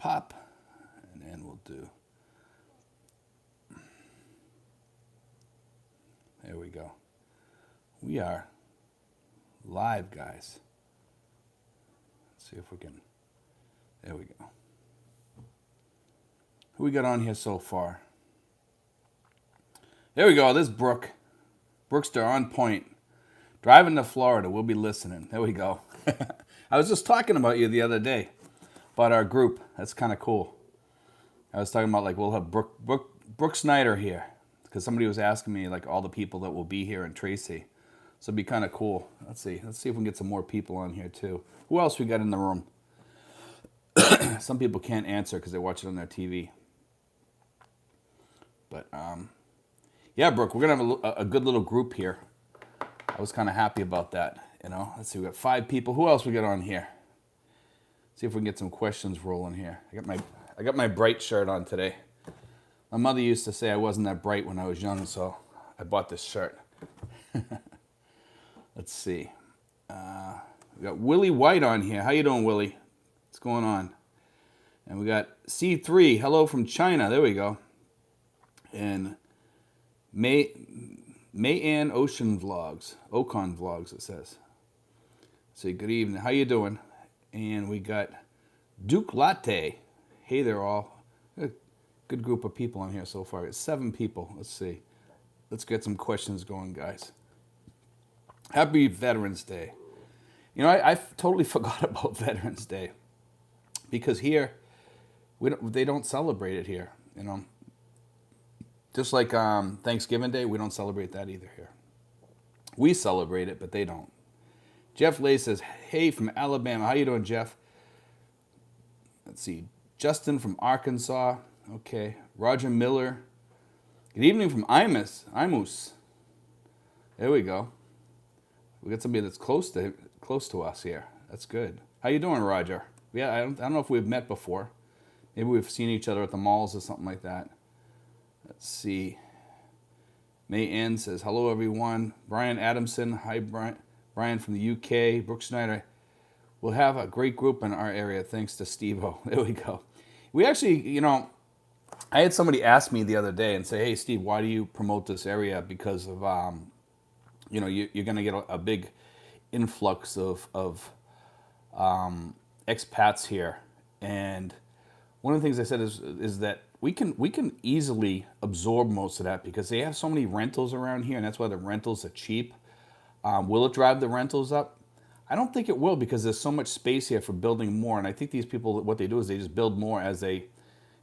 pop, and then we'll do. There we go. We are live, guys. Let's see if we can. There we go. Who we got on here so far? There we go. This is Brooke. Brookster on point. Driving to Florida. We'll be listening. There we go. I was just talking about you the other day. About our group. That's kind of cool. I was talking about like we'll have Brooke Snyder here. Because somebody was asking me like all the people that will be here in Tracy. So it'd be kind of cool. Let's see. Let's see if we can get some more people on here too. Who else we got in the room? Some people can't answer because they watch it on their TV. But yeah, Brooke, we're gonna have a good little group here. I was kind of happy about that. You know, let's see, we got 5 people. Who else we got on here? See if we can get some questions rolling here. I got my bright shirt on today. My mother used to say I wasn't that bright when I was young, so I bought this shirt. Let's see. We got Willie White on here. How you doing, Willie? What's going on? And we got C3. Hello from China. There we go. And Mayan Ocean Vlogs. Ocon Vlogs, it says. Say good evening. How you doing? And we got Duke Latte. Hey there, all. Good group of people on here so far. It's 7 people. Let's see. Let's get some questions going, guys. Happy Veterans Day. You know, I totally forgot about Veterans Day because here they don't celebrate it here. You know, just like Thanksgiving Day, we don't celebrate that either here. We celebrate it, but they don't. Jeff Lay says, "Hey from Alabama, how you doing, Jeff?" Let's see, Justin from Arkansas. Okay, Roger Miller. Good evening from Imus. There we go. We got somebody that's close to us here. That's good. How you doing, Roger? Yeah, I don't know if we've met before. Maybe we've seen each other at the malls or something like that. Let's see. May Ann says, hello, everyone. Brian Adamson. Hi, Brian from the UK. Brooke Snyder. We'll have a great group in our area thanks to Steve-O. There we go. We actually, you know, I had somebody ask me the other day and say, hey, Steve, why do you promote this area? Because of, you know, you're going to get a big influx of expats here. And one of the things I said is that we can easily absorb most of that because they have so many rentals around here, and that's why the rentals are cheap. Will it drive the rentals up? I don't think it will because there's so much space here for building more. And I think these people, what they do is they just build more as they,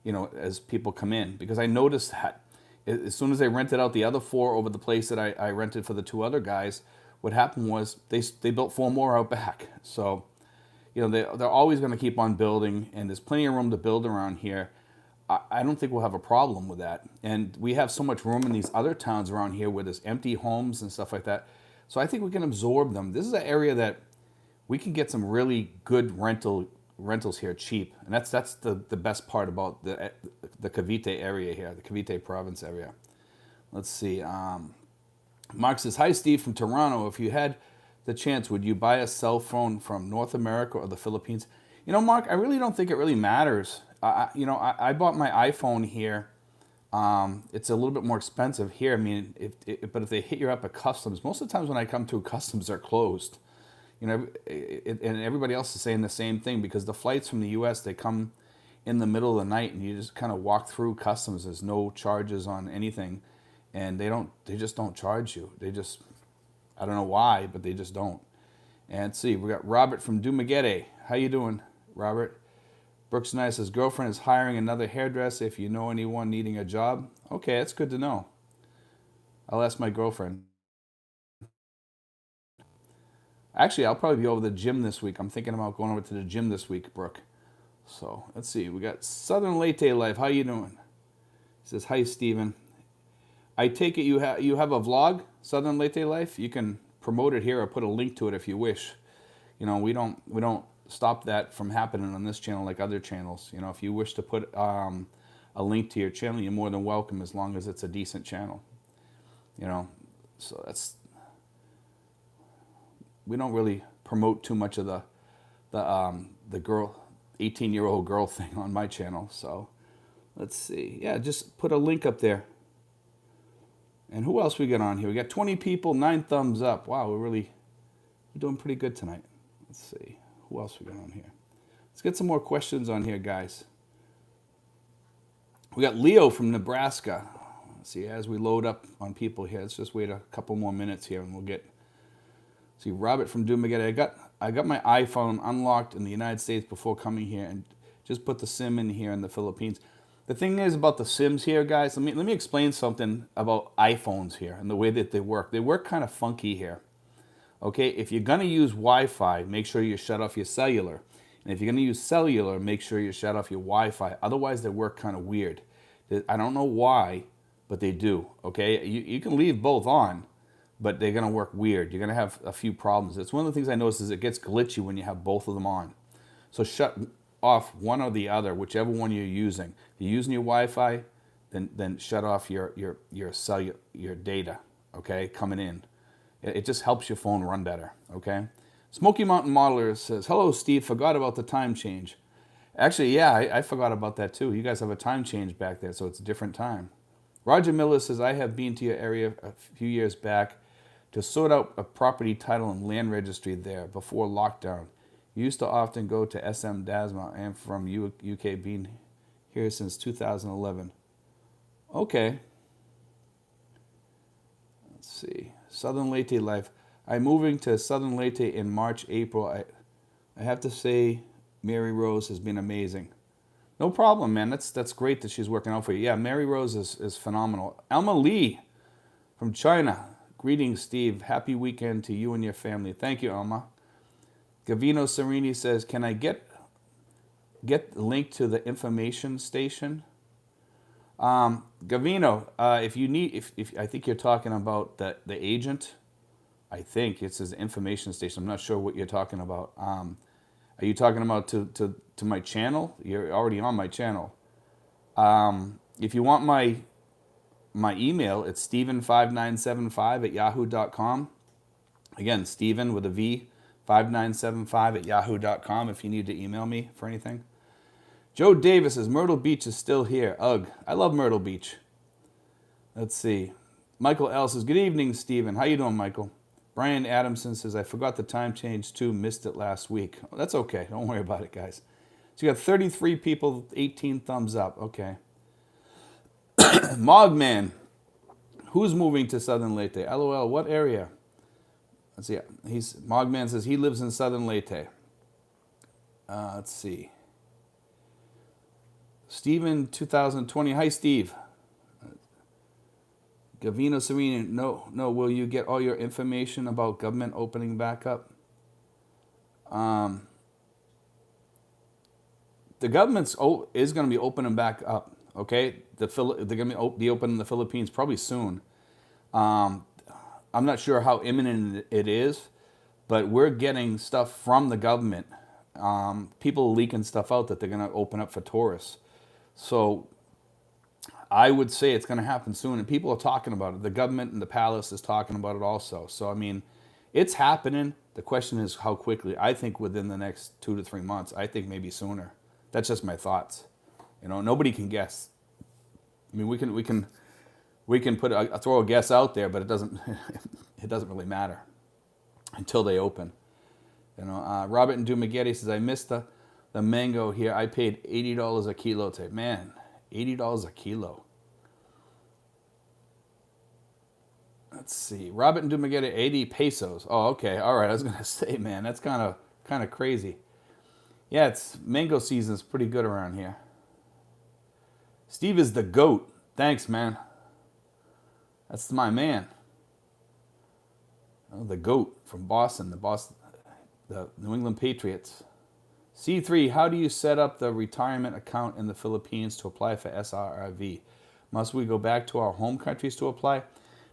you know, as people come in. Because I noticed that as soon as they rented out the other 4 over the place that I rented for the 2 other guys, what happened was they built 4 more out back. So, you know, they're always going to keep on building, and there's plenty of room to build around here. I don't think we'll have a problem with that. And we have so much room in these other towns around here where there's empty homes and stuff like that. So I think we can absorb them. This is an area that we can get some really good rentals here cheap. And that's the best part about the Cavite area here, the Cavite province area. Let's see. Mark says, hi, Steve from Toronto. If you had the chance, would you buy a cell phone from North America or the Philippines? You know, Mark, I really don't think it really matters. You know, I bought my iPhone here. It's a little bit more expensive here. I mean, but if they hit you up at customs, most of the times when I come to customs, they're closed. You know, and everybody else is saying the same thing because the flights from the U.S., they come in the middle of the night and you just kind of walk through customs. There's no charges on anything, and they just don't charge you. They just, I don't know why, but they just don't. And see, we got Robert from Dumaguete. How you doing, Robert? Brooks Knight says, girlfriend is hiring another hairdresser if you know anyone needing a job. Okay, that's good to know. I'll ask my girlfriend. Actually, I'll probably be over to the gym this week. I'm thinking about going over to the gym this week, Brooke. So, let's see. We got Southern Latte Life. How you doing? He says, hi, Steven. I take it you have a vlog, Southern Latte Life? You can promote it here or put a link to it if you wish. You know, we don't stop that from happening on this channel like other channels. You know, if you wish to put a link to your channel, you're more than welcome as long as it's a decent channel. You know, so we don't really promote too much of the 18-year-old girl thing on my channel. So let's see. Yeah, just put a link up there. And who else we got on here? We got 20 people, 9 thumbs up. Wow, we're doing pretty good tonight. Let's see. Who else we got on here? Let's get some more questions on here, guys. We got Leo from Nebraska. Let's see, as we load up on people here, let's just wait a couple more minutes here and we'll get... See, Robert from Dumaguete. I got my iPhone unlocked in the United States before coming here and just put the SIM in here in the Philippines. The thing is about the SIMs here, guys, let me explain something about iPhones here and the way that they work. They work kind of funky here. Okay, if you're going to use Wi-Fi, make sure you shut off your cellular. And if you're going to use cellular, make sure you shut off your Wi-Fi. Otherwise, they work kind of weird. I don't know why, but they do. Okay, you can leave both on, but they're going to work weird. You're going to have a few problems. It's one of the things I noticed is it gets glitchy when you have both of them on. So shut off one or the other, whichever one you're using. If you're using your Wi-Fi, then shut off your data, okay, coming in. It just helps your phone run better, okay? Smoky Mountain Modeler says, hello, Steve, forgot about the time change. Actually, yeah, I forgot about that too. You guys have a time change back there, so it's a different time. Roger Miller says, I have been to your area a few years back to sort out a property title and land registry there before lockdown. Used to often go to SM Dasma. I am from UK, been here since 2011. Okay. Let's see. Southern Leyte life. I'm moving to Southern Leyte in March, April. I have to say, Mary Rose has been amazing. No problem, man. That's great that she's working out for you. Yeah, Mary Rose is phenomenal. Alma Lee from China. Greetings, Steve. Happy weekend to you and your family. Thank you, Alma. Gavino Serini says, can I get the link to the information station? Gavino, if you need, if I think you're talking about the agent. I think it says information station. I'm not sure what you're talking about. Are you talking about to my channel? You're already on my channel. If you want my email, it's steven5975@yahoo.com. Again, Steven with a V, 5975@yahoo.com if you need to email me for anything. Joe Davis says, Myrtle Beach is still here. Ugh, I love Myrtle Beach. Let's see. Michael L. says, good evening, Steven. How you doing, Michael? Brian Adamson says, I forgot the time change too, missed it last week. Oh, that's okay, don't worry about it, guys. So you got 33 people, 18 thumbs up, okay. Mogman, who's moving to Southern Leyte? LOL, what area? Let's see, Mogman says he lives in Southern Leyte. Let's see. Steven 2020, hi Steve. Gavino Serena, no, will you get all your information about government opening back up? The government's is going to be opening back up, okay? They're going to be opening the Philippines probably soon. I'm not sure how imminent it is, but we're getting stuff from the government. People are leaking stuff out that they're going to open up for tourists. So I would say it's going to happen soon, and people are talking about it. The government and the palace is talking about it also. So, I mean, it's happening. The question is how quickly. I think within the next 2 to 3 months. I think maybe sooner. That's just my thoughts. You know, nobody can guess. I mean, we can throw a guess out there, but it doesn't really matter until they open. You know, Robert in Dumaguete says, I missed the mango here. I paid $80 a kilo today. Man, $80 a kilo. Let's see. Robert in Dumaguete, 80 pesos. Oh, okay. All right. I was gonna say, man, that's kind of crazy. Yeah, it's mango season's pretty good around here. Steve is the GOAT. Thanks, man. That's my man. Oh, the GOAT from Boston, the New England Patriots. C3, how do you set up the retirement account in the Philippines to apply for SRIV? Must we go back to our home countries to apply?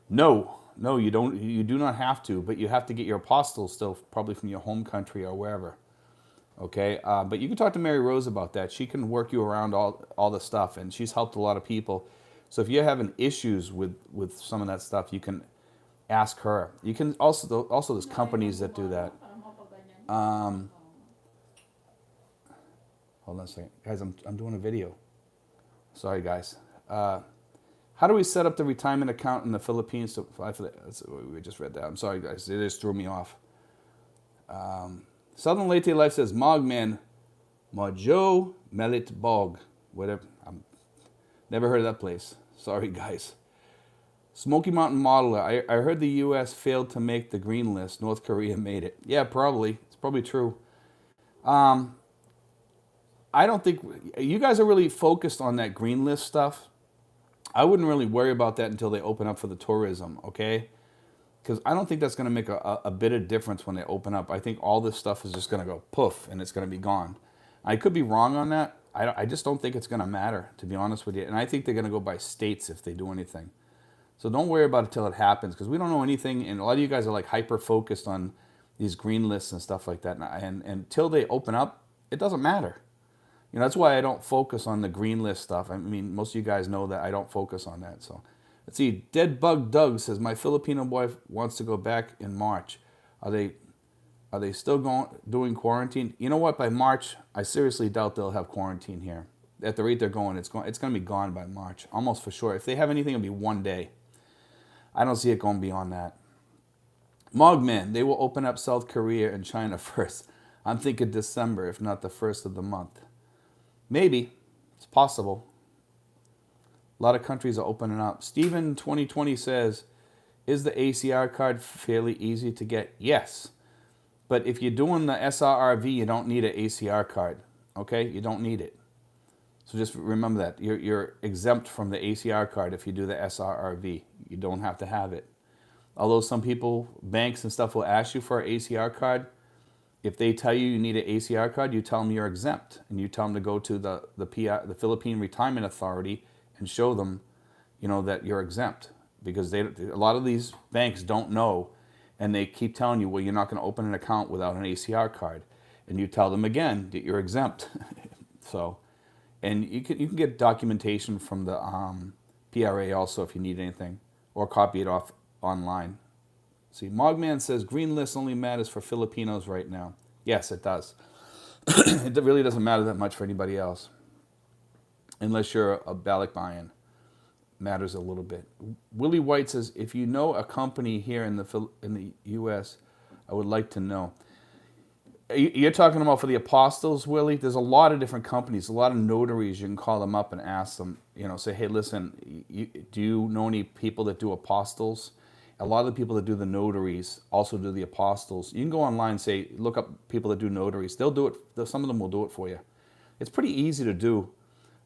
No, you don't. You do not have to, but you have to get your apostille still, probably from your home country or wherever. Okay, but you can talk to Mary Rose about that. She can work you around all the stuff, and she's helped a lot of people. So if you're having issues with some of that stuff, you can ask her. You can also there's companies that do that. Hold Hold on a second. Guys, I'm doing a video. Sorry, guys. How do we set up the retirement account in the Philippines? So we just read that. I'm sorry, guys. It just threw me off. Southern Leyte Life says, Mogman, Mojo Melit Bog. Whatever. Never heard of that place. Sorry, guys. Smoky Mountain Modeler. I heard the U.S. failed to make the green list. North Korea made it. Yeah, probably. It's probably true. I don't think you guys are really focused on that green list stuff. I wouldn't really worry about that until they open up for the tourism, okay? Because I don't think that's going to make a bit of difference when they open up. I think all this stuff is just going to go poof and it's going to be gone. I could be wrong on that. I just don't think it's going to matter, to be honest with you. And I think they're going to go by states if they do anything. So don't worry about it till it happens, because we don't know anything. And a lot of you guys are like hyper-focused on these green lists and stuff like that. And until they open up, it doesn't matter. You know, that's why I don't focus on the green list stuff. I mean, most of you guys know that I don't focus on that. So let's see. Dead Bug Doug says, my Filipino wife wants to go back in March. Are they still doing quarantine? You know what? By March, I seriously doubt they'll have quarantine here. At the rate they're going, it's going to be gone by March, almost for sure. If they have anything, it'll be one day. I don't see it going beyond that. Mogman, they will open up South Korea and China first. I'm thinking December, if not the first of the month. Maybe. It's possible. A lot of countries are opening up. Steven 2020 says, is the ACR card fairly easy to get? Yes. But if you're doing the SRRV, you don't need an ACR card. Okay? You don't need it. So just remember that. You're exempt from the ACR card if you do the SRRV. You don't have to have it. Although some people, banks and stuff, will ask you for an ACR card. If they tell you you need an ACR card, you tell them you're exempt, and you tell them to go to the Philippine Retirement Authority and show them, you know, that you're exempt, because a lot of these banks don't know, and they keep telling you, well, you're not going to open an account without an ACR card, and you tell them again that you're exempt. So, and you can get documentation from the PRA also if you need anything, or copy it off online. See, Mogman says green list only matters for Filipinos right now. Yes, it does. It really doesn't matter that much for anybody else, unless you're a Balikbayan. Matters a little bit. Willie White says, if you know a company here in the U.S., I would like to know. You're talking about for the apostles, Willie? There's a lot of different companies, a lot of notaries. You can call them up and ask them, you know, say, hey, listen, do you know any people that do apostles? A lot of the people that do the notaries also do the apostles. You can go online and say, look up people that do notaries. They'll do it. Some of them will do it for you. It's pretty easy to do,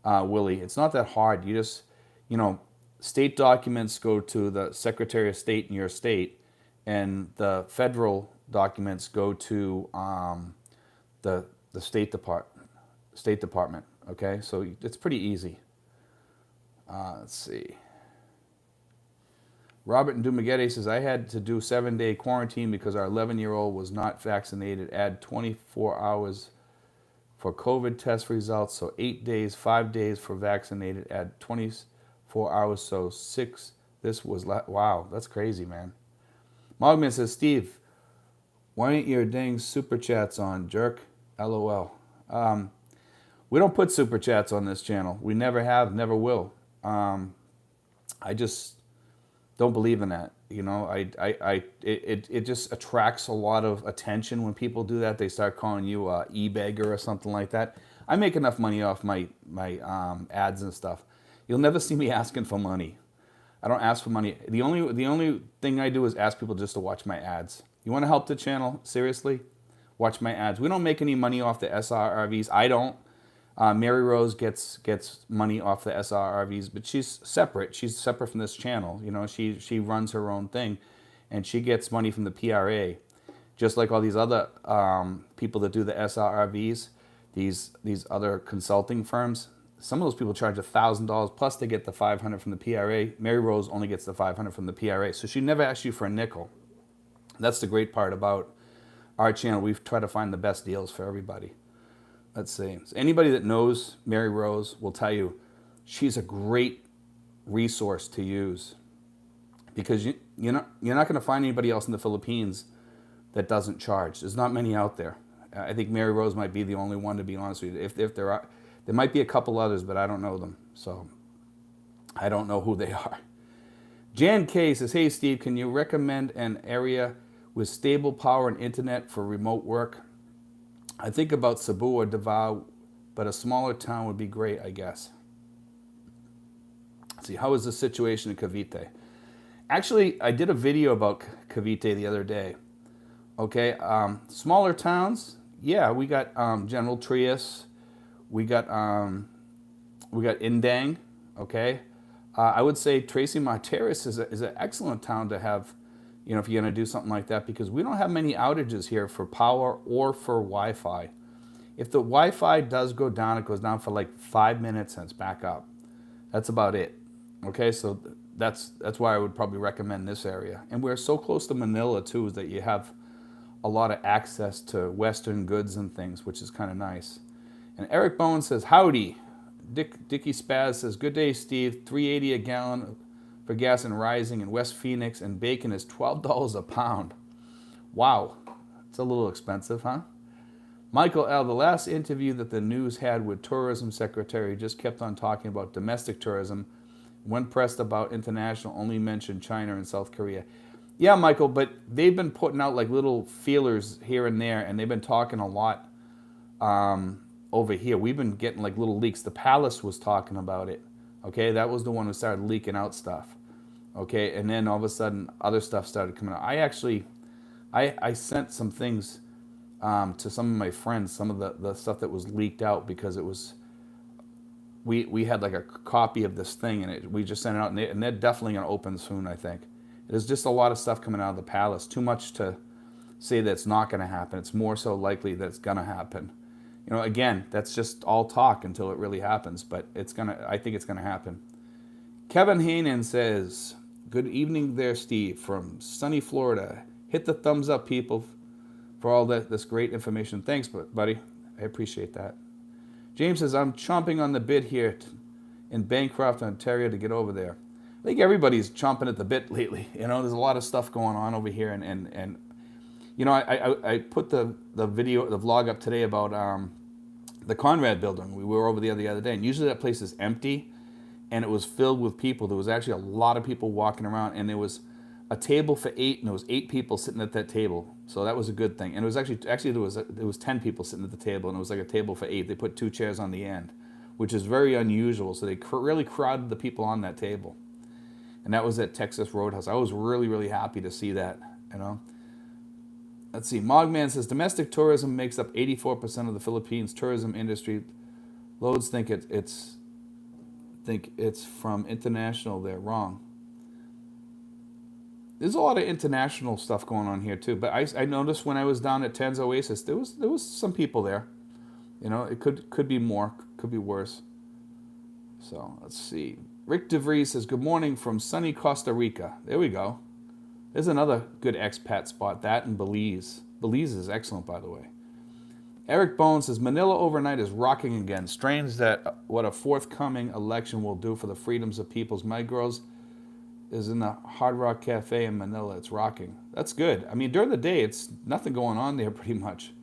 Willie. It's not that hard. You just, you know, state documents go to the Secretary of State in your state, and the federal documents go to the State Department. Okay, so it's pretty easy. Let's see. Robert and Dumaguete says, I had to do 7-day quarantine because our 11-year-old was not vaccinated. Add 24 hours for COVID test results. So 8 days, 5 days for vaccinated. Add 24 hours, so 6. This was, wow, that's crazy, man. Mogman says, Steve, why ain't your dang super chats on, jerk? LOL. We don't put super chats on this channel. We never have, never will. I just don't believe in that. You know, it just attracts a lot of attention when people do that. They start calling you a e-beggar or something like that. I make enough money off my ads and stuff. You'll never see me asking for money. I don't ask for money. The only thing I do is ask people just to watch my ads. You want to help the channel? Seriously? Watch my ads. We don't make any money off the SRRVs. I don't. Mary Rose gets money off the SRRVs, but she's separate. She's separate from this channel. You know, she runs her own thing, and she gets money from the PRA, just like all these other people that do the SRRVs. These other consulting firms. Some of those people charge $1,000 plus they get the $500 from the PRA. Mary Rose only gets the $500 from the PRA, so she never asks you for a nickel. That's the great part about our channel. We've tried to find the best deals for everybody. Let's see. So anybody that knows Mary Rose will tell you she's a great resource to use, because you're not going to find anybody else in the Philippines that doesn't charge. There's not many out there. I think Mary Rose might be the only one, to be honest with you. If there might be a couple others, but I don't know them. So I don't know who they are. Jan K says, hey Steve, can you recommend an area with stable power and internet for remote work? I think about Cebu or Davao, but a smaller town would be great, I guess. Let's see, how is the situation in Cavite? Actually, I did a video about Cavite the other day. Okay, smaller towns, yeah, we got General Trias, we got Indang, okay. I would say Tracy Martires is an excellent town to have, you know, if you're going to do something like that, because we don't have many outages here for power or for Wi-Fi. If the Wi-Fi does go down, it goes down for like 5 minutes and it's back up. That's about it. Okay, so that's why I would probably recommend this area. And we're so close to Manila too, that you have a lot of access to Western goods and things, which is kind of nice. And Eric Bones says, howdy. Dickie Spaz says, good day, Steve. $3.80 a gallon for gas and rising in West Phoenix, and bacon is $12 a pound. Wow, it's a little expensive, huh? Michael L., the last interview that the news had with Tourism Secretary just kept on talking about domestic tourism. When pressed about international, only mentioned China and South Korea. Yeah, Michael, but they've been putting out like little feelers here and there, and they've been talking a lot over here. We've been getting like little leaks. The Palace was talking about it. Okay, that was the one who started leaking out stuff. Okay, and then all of a sudden, other stuff started coming out. I sent some things to some of my friends, some of the stuff that was leaked out, because it was, we had like a copy of this thing, and we just sent it out, and they're definitely going to open soon, I think. There's just a lot of stuff coming out of the Palace. Too much to say that it's not going to happen. It's more so likely that it's going to happen. You know, again, that's just all talk until it really happens, but I think it's going to happen. Kevin Haanen says, good evening there, Steve, from sunny Florida. Hit the thumbs up, people, for all this great information. Thanks, buddy. I appreciate that. James says, I'm chomping on the bit here in Bancroft, Ontario, to get over there. I think everybody's chomping at the bit lately. You know, there's a lot of stuff going on over here, and you know, I put the vlog up today about the Conrad building. We were over there the other day, and usually that place is empty, and it was filled with people. There was actually a lot of people walking around, and there was a table for 8, and there was 8 people sitting at that table. So that was a good thing. And it was actually there was 10 people sitting at the table, and it was like a table for 8. They put 2 chairs on the end, which is very unusual. So they really crowded the people on that table. And that was at Texas Roadhouse. I was really, really happy to see that, you know. Let's see. Mogman says, domestic tourism makes up 84% of the Philippines tourism industry. Loads think it's from international. They're wrong. There's a lot of international stuff going on here too. But I noticed when I was down at Tan's Oasis, there was some people there. You know, it could be more, could be worse. So let's see. Rick DeVries says, good morning from sunny Costa Rica. There we go. There's another good expat spot, that and Belize. Belize is excellent, by the way. Eric Bones says, Manila overnight is rocking again. Strange that what a forthcoming election will do for the freedoms of peoples. My girls is in the Hard Rock Cafe in Manila. It's rocking. That's good. I mean, during the day, it's nothing going on there pretty much.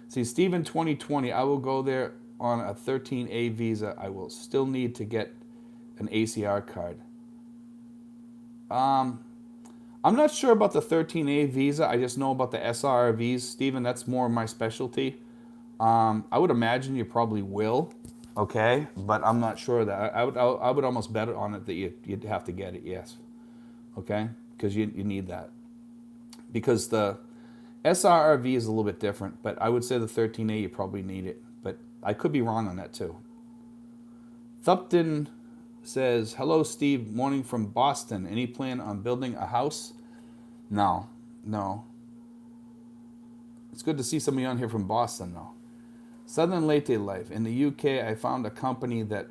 See, Steven 2020, I will go there on a 13A visa. I will still need to get an ACR card. I'm not sure about the 13A visa. I just know about the SRVs. Stephen, that's more my specialty. I would imagine you probably will, okay? But I'm not sure that. I would almost bet on it that you'd have to get it, yes. Okay? Because you need that. Because the SRV is a little bit different, but I would say the 13A, you probably need it. But I could be wrong on that too. Thupton says, hello, Steve, morning from Boston. Any plan on building a house? No. It's good to see somebody on here from Boston, though. Southern Latte Life. In the UK, I found a company that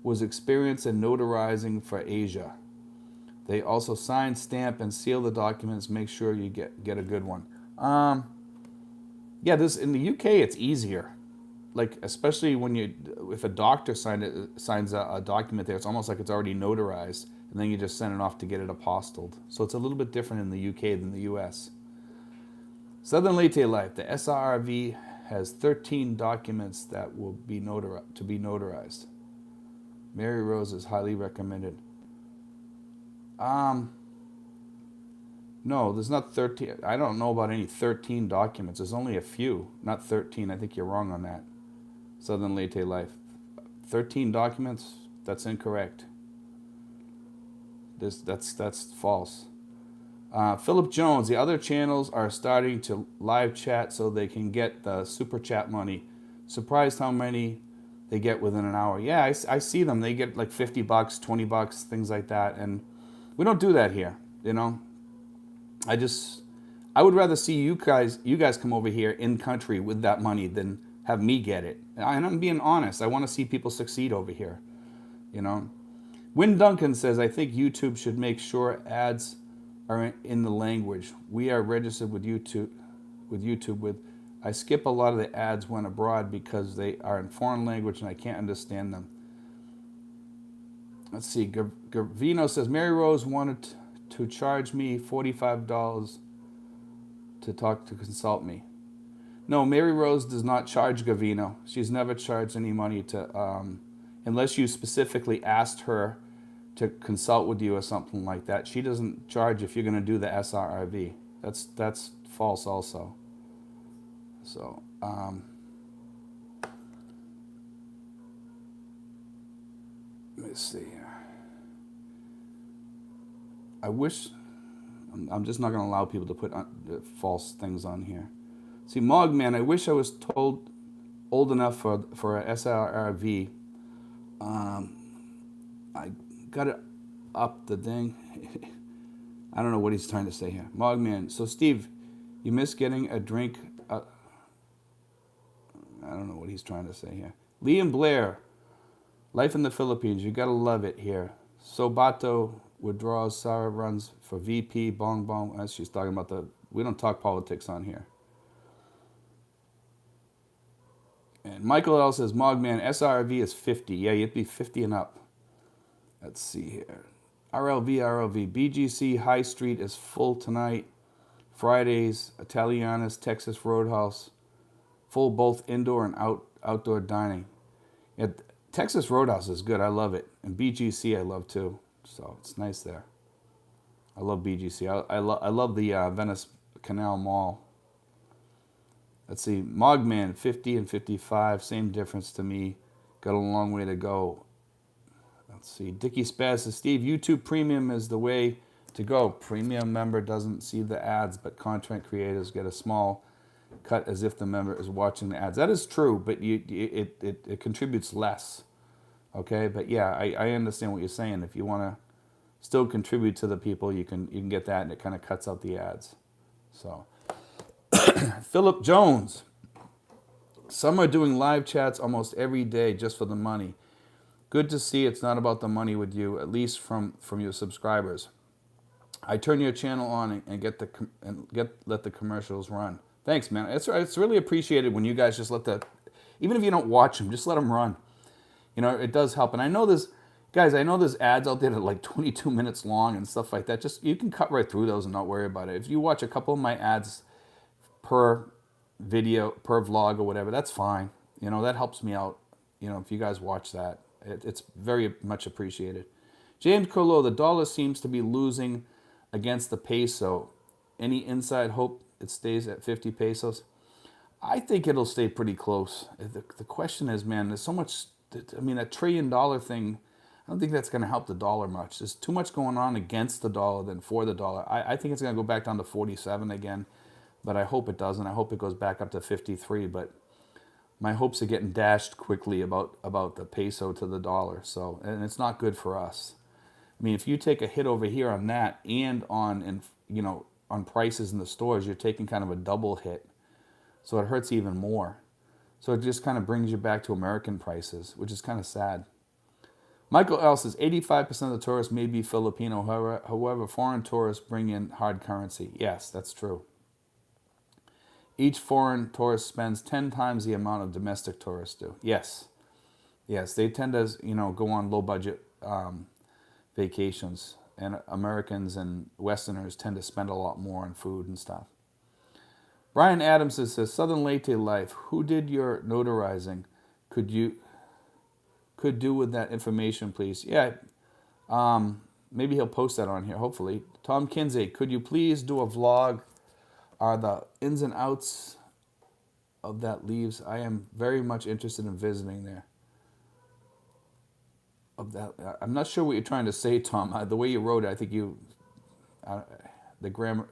was experienced in notarizing for Asia. They also sign, stamp, and seal the documents. Make sure you get a good one. Yeah, in the UK, it's easier. Like, especially if a doctor signs a document there, it's almost like it's already notarized, and then you just send it off to get it apostilled. So it's a little bit different in the UK than the US. Southern Latte Life. The SRV has 13 documents that will be notarized. Mary Rose is highly recommended. Um, no, there's not 13. I don't know about any 13 documents. There's only a few, not 13. I think you're wrong on that. Southern Latte Life. 13 documents? That's incorrect. That's false. Philip Jones, the other channels are starting to live chat so they can get the super chat money. Surprised how many they get within an hour. Yeah, I see them. They get like $50, $20, things like that. And we don't do that here, you know. I would rather see you guys come over here in country with that money than have me get it. And I'm being honest. I want to see people succeed over here, you know. Win Duncan says, I think YouTube should make sure ads are in the language. We are registered with YouTube. I skip a lot of the ads when abroad because they are in foreign language and I can't understand them. Let's see. Gavino says, Mary Rose wanted to charge me $45 to consult me. No, Mary Rose does not charge Gavino. She's never charged any money to, unless you specifically asked her to consult with you or something like that. She doesn't charge if you're going to do the SRIV. That's false also. So, let me see here. I wish, I'm just not going to allow people to put false things on here. See, Mogman, I wish I was told old enough for a SRV. I got it up the ding. I don't know what he's trying to say here. Mogman, so Steve, you missed getting a drink. I don't know what he's trying to say here. Liam Blair, life in the Philippines. You got to love it here. Sobato withdraws. Sarah runs for VP. Bong Bong. As she's talking about we don't talk politics on here. And Michael L says, Mogman, SRV is 50. Yeah, you'd be 50 and up. Let's see here. RLV. BGC High Street is full tonight. Fridays, Italianas, Texas Roadhouse. Full both indoor and outdoor dining. Yeah, Texas Roadhouse is good. I love it. And BGC I love too. So it's nice there. I love BGC. I love the Venice Canal Mall. Let's see. Mogman, 50 and 55. Same difference to me. Got a long way to go. Let's see. Dickie Spaz says, Steve, YouTube Premium is the way to go. Premium member doesn't see the ads, but content creators get a small cut as if the member is watching the ads. That is true, but it contributes less. Okay, but yeah, I understand what you're saying. If you want to still contribute to the people, you can get that, and it kind of cuts out the ads. So, Philip Jones. Some are doing live chats almost every day just for the money. Good to see it's not about the money with you, at least from your subscribers. I turn your channel on and let the commercials run. Thanks, man. It's really appreciated when you guys just even if you don't watch them, just let them run. You know, it does help. And I know there's ads out there that are like 22 minutes long and stuff like that. Just, you can cut right through those and not worry about it. If you watch a couple of my ads per video, per vlog or whatever, that's fine. You know, that helps me out. You know, if you guys watch that, it's very much appreciated. James Colo, the dollar seems to be losing against the peso. Any inside hope it stays at 50 pesos? I think it'll stay pretty close. The question is, man, there's so much, I mean, that $1 trillion thing, I don't think that's going to help the dollar much. There's too much going on against the dollar than for the dollar. I think it's going to go back down to 47 again, but I hope it doesn't. I hope it goes back up to 53, but my hopes are getting dashed quickly about the peso to the dollar. So, and it's not good for us. I mean, if you take a hit over here on that and on prices in the stores, you're taking kind of a double hit. So it hurts even more. So it just kind of brings you back to American prices, which is kind of sad. Michael L. says 85% of the tourists may be Filipino. However, foreign tourists bring in hard currency. Yes, that's true. Each foreign tourist spends 10 times the amount of domestic tourists do. Yes. Yes, they tend to, go on low budget vacations. And Americans and Westerners tend to spend a lot more on food and stuff. Brian Adams says, Southern Late Life, who did your notarizing? Could do with that information, please? Yeah, maybe he'll post that on here, hopefully. Tom Kinsey, could you please do a vlog? Are the ins and outs of that leaves? I am very much interested in visiting there. Of that, I'm not sure what you're trying to say, Tom. The way you wrote it, I think the grammar,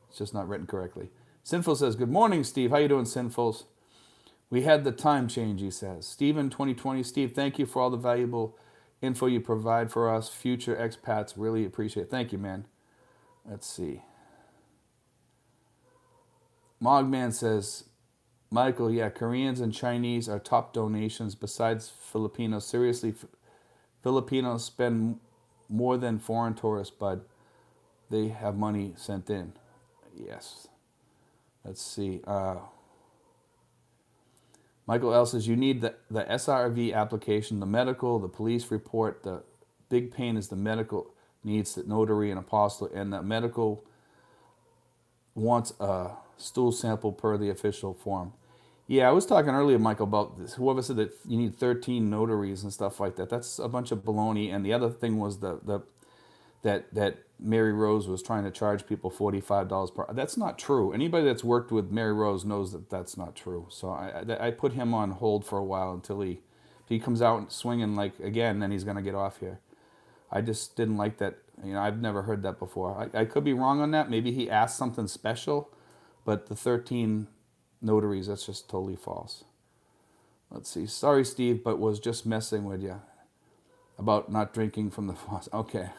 it's just not written correctly. Sinful says, good morning, Steve. How you doing, Sinfuls? We had the time change, he says. Steven 2020, Steve, thank you for all the valuable info you provide for us future expats. Really appreciate it. Thank you, man. Let's see. Mogman says, Michael, yeah, Koreans and Chinese are top donations besides Filipinos. Seriously, Filipinos spend more than foreign tourists, but they have money sent in. Yes. Let's see. Michael L. says, you need the SRV application, the medical, the police report. The big pain is the medical needs the notary and apostle, and the medical wants a stool sample per the official form. Yeah, I was talking earlier, Michael, about this. Whoever said that you need 13 notaries and stuff like that. That's a bunch of baloney. And the other thing was that Mary Rose was trying to charge people $45 per. That's not true. Anybody that's worked with Mary Rose knows that that's not true. So I put him on hold for a while until if he comes out swinging like again, then he's gonna get off here. I just didn't like that. You know, I've never heard that before. I could be wrong on that. Maybe he asked something special, but the 13 notaries, that's just totally false. Let's see. Sorry, Steve, but was just messing with you about not drinking from the faucet. Okay.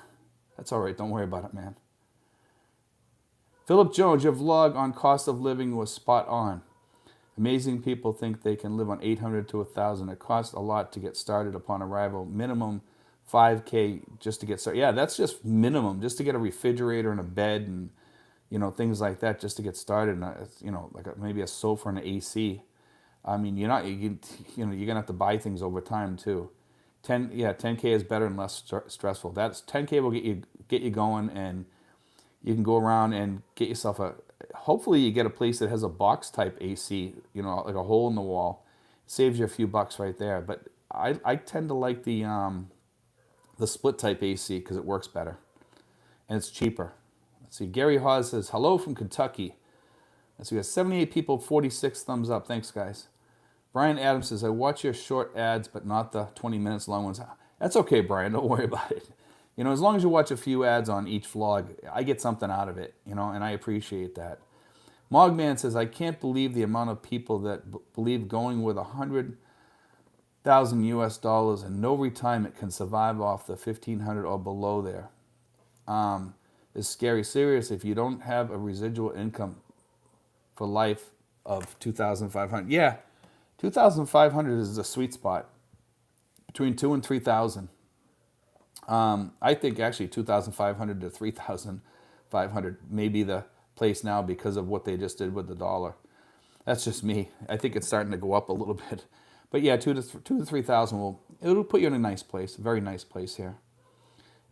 That's all right. Don't worry about it, man. Philip Jones, your vlog on cost of living was spot on. Amazing people think they can live on $800 to $1,000. It costs a lot to get started upon arrival. Minimum $5K just to get started. Yeah, that's just minimum, just to get a refrigerator and a bed and things like that, just to get started. And like maybe a sofa and an AC. I mean, you're gonna have to buy things over time too. 10K is better and less stressful. That's 10K will get you going, and you can go around and get yourself hopefully you get a place that has a box type AC, like a hole in the wall. Saves you a few bucks right there. But I tend to like the split type AC because it works better and it's cheaper. Let's see. Gary Hawes says, hello from Kentucky. Let's see. We got 78 people, 46 thumbs up. Thanks, guys. Brian Adams says, I watch your short ads, but not the 20 minutes long ones. That's okay, Brian. Don't worry about it. As long as you watch a few ads on each vlog, I get something out of it, and I appreciate that. Mogman says, I can't believe the amount of people that believe going with $100,000 US and no retirement can survive off the 1,500 or below there. It's scary. Seriously, if you don't have a residual income for life of 2,500, yeah, 2,500 is a sweet spot. Between 2,000 and 3,000. I think actually 2,500 to 3,500 may be the place now because of what they just did with the dollar. That's just me. I think it's starting to go up a little bit. But yeah, 2,000 to 3,000 it'll put you in a nice place, a very nice place here.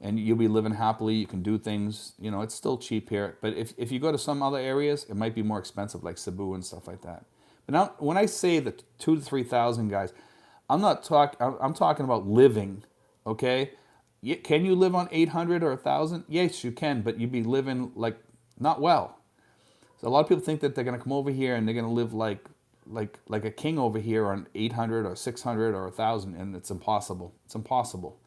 And you'll be living happily. You can do things. It's still cheap here. But if you go to some other areas, it might be more expensive, like Cebu and stuff like that. But now, when I say the 2,000 to 3,000 guys, I'm talking about living. Okay, can you live on 800 or 1,000? Yes, you can, but you'd be living like not well. So a lot of people think that they're gonna come over here and they're gonna live like a king over here on 800 or 600 or 1,000, and it's impossible. It's impossible.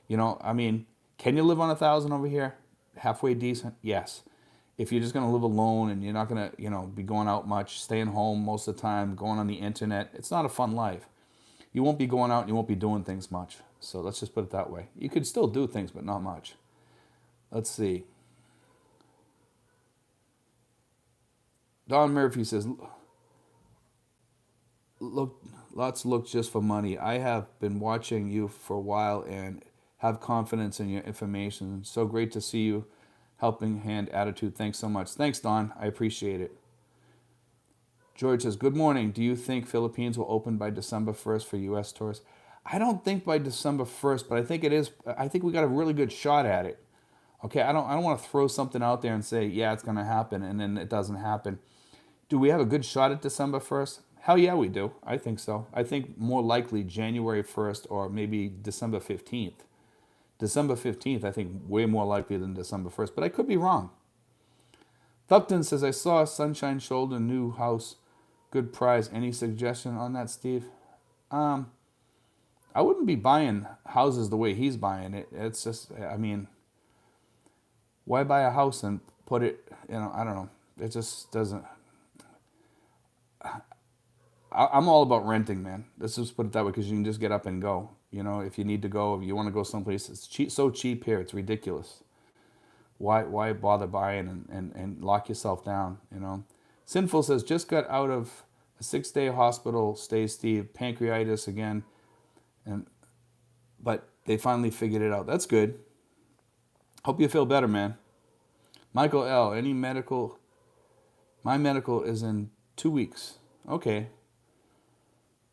I mean. Can you live on 1,000 over here? Halfway decent? Yes. If you're just going to live alone and you're not going to, be going out much, staying home most of the time, going on the internet, it's not a fun life. You won't be going out and you won't be doing things much. So let's just put it that way. You could still do things, but not much. Let's see. Don Murphy says, lots look just for money. I have been watching you for a while and have confidence in your information. So great to see you. Helping hand attitude. Thanks so much. Thanks, Don. I appreciate it. George says, good morning. Do you think Philippines will open by December 1st for U.S. tourists? I don't think by December 1st, but I think it is. I think we got a really good shot at it. Okay, I don't want to throw something out there and say, yeah, it's going to happen, and then it doesn't happen. Do we have a good shot at December 1st? Hell yeah, we do. I think so. I think more likely January 1st or maybe December 15th. December 15th, I think, way more likely than December 1st, but I could be wrong. Thupton says, I saw Sunshine Shoulder new house, good price. Any suggestion on that, Steve? Um, I wouldn't be buying houses the way he's buying it. It's just, I mean, why buy a house and put it, I don't know. It just doesn't. I'm all about renting, man. Let's just put it that way because you can just get up and go. If you need to go, if you want to go someplace, it's cheap, so cheap here, it's ridiculous. Why bother buying and lock yourself down, Sinful says, just got out of a 6-day hospital stay, Steve, pancreatitis again, but they finally figured it out. That's good. Hope you feel better, man. Michael L., any medical? My medical is in 2 weeks. Okay.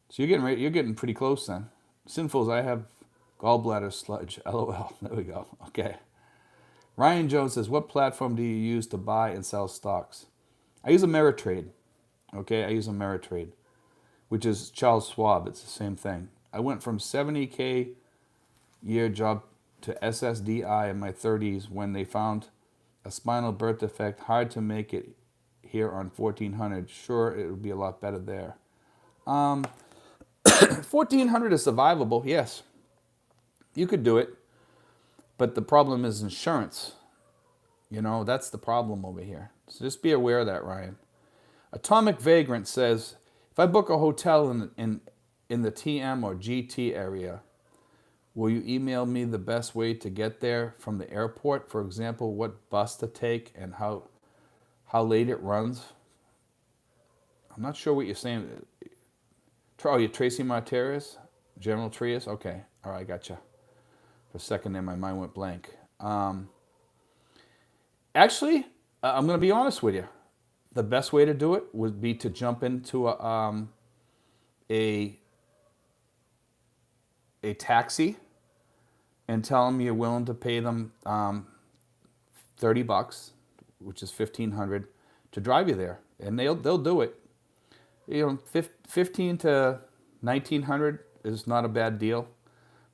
So you're getting pretty close then. Sinfuls, I have gallbladder sludge. LOL. There we go. Okay. Ryan Jones says, what platform do you use to buy and sell stocks? I use Ameritrade. Okay, I use Ameritrade, which is Charles Schwab. It's the same thing. I went from 70K year job to SSDI in my 30s when they found a spinal birth defect. Hard to make it here on 1400. Sure, it would be a lot better there. 1400 is survivable, yes. You could do it, but the problem is insurance. That's the problem over here. So just be aware of that, Ryan. Atomic Vagrant says, if I book a hotel in the TM or GT area, will you email me the best way to get there from the airport? For example, what bus to take and how late it runs? I'm not sure what you're saying. Oh, you're Tracy Martinez? General Trias? Okay. All right, gotcha. For a second there, my mind went blank. Actually, I'm going to be honest with you. The best way to do it would be to jump into a taxi and tell them you're willing to pay them $30, which is $1,500, to drive you there, and they'll do it. 15 to 1900 is not a bad deal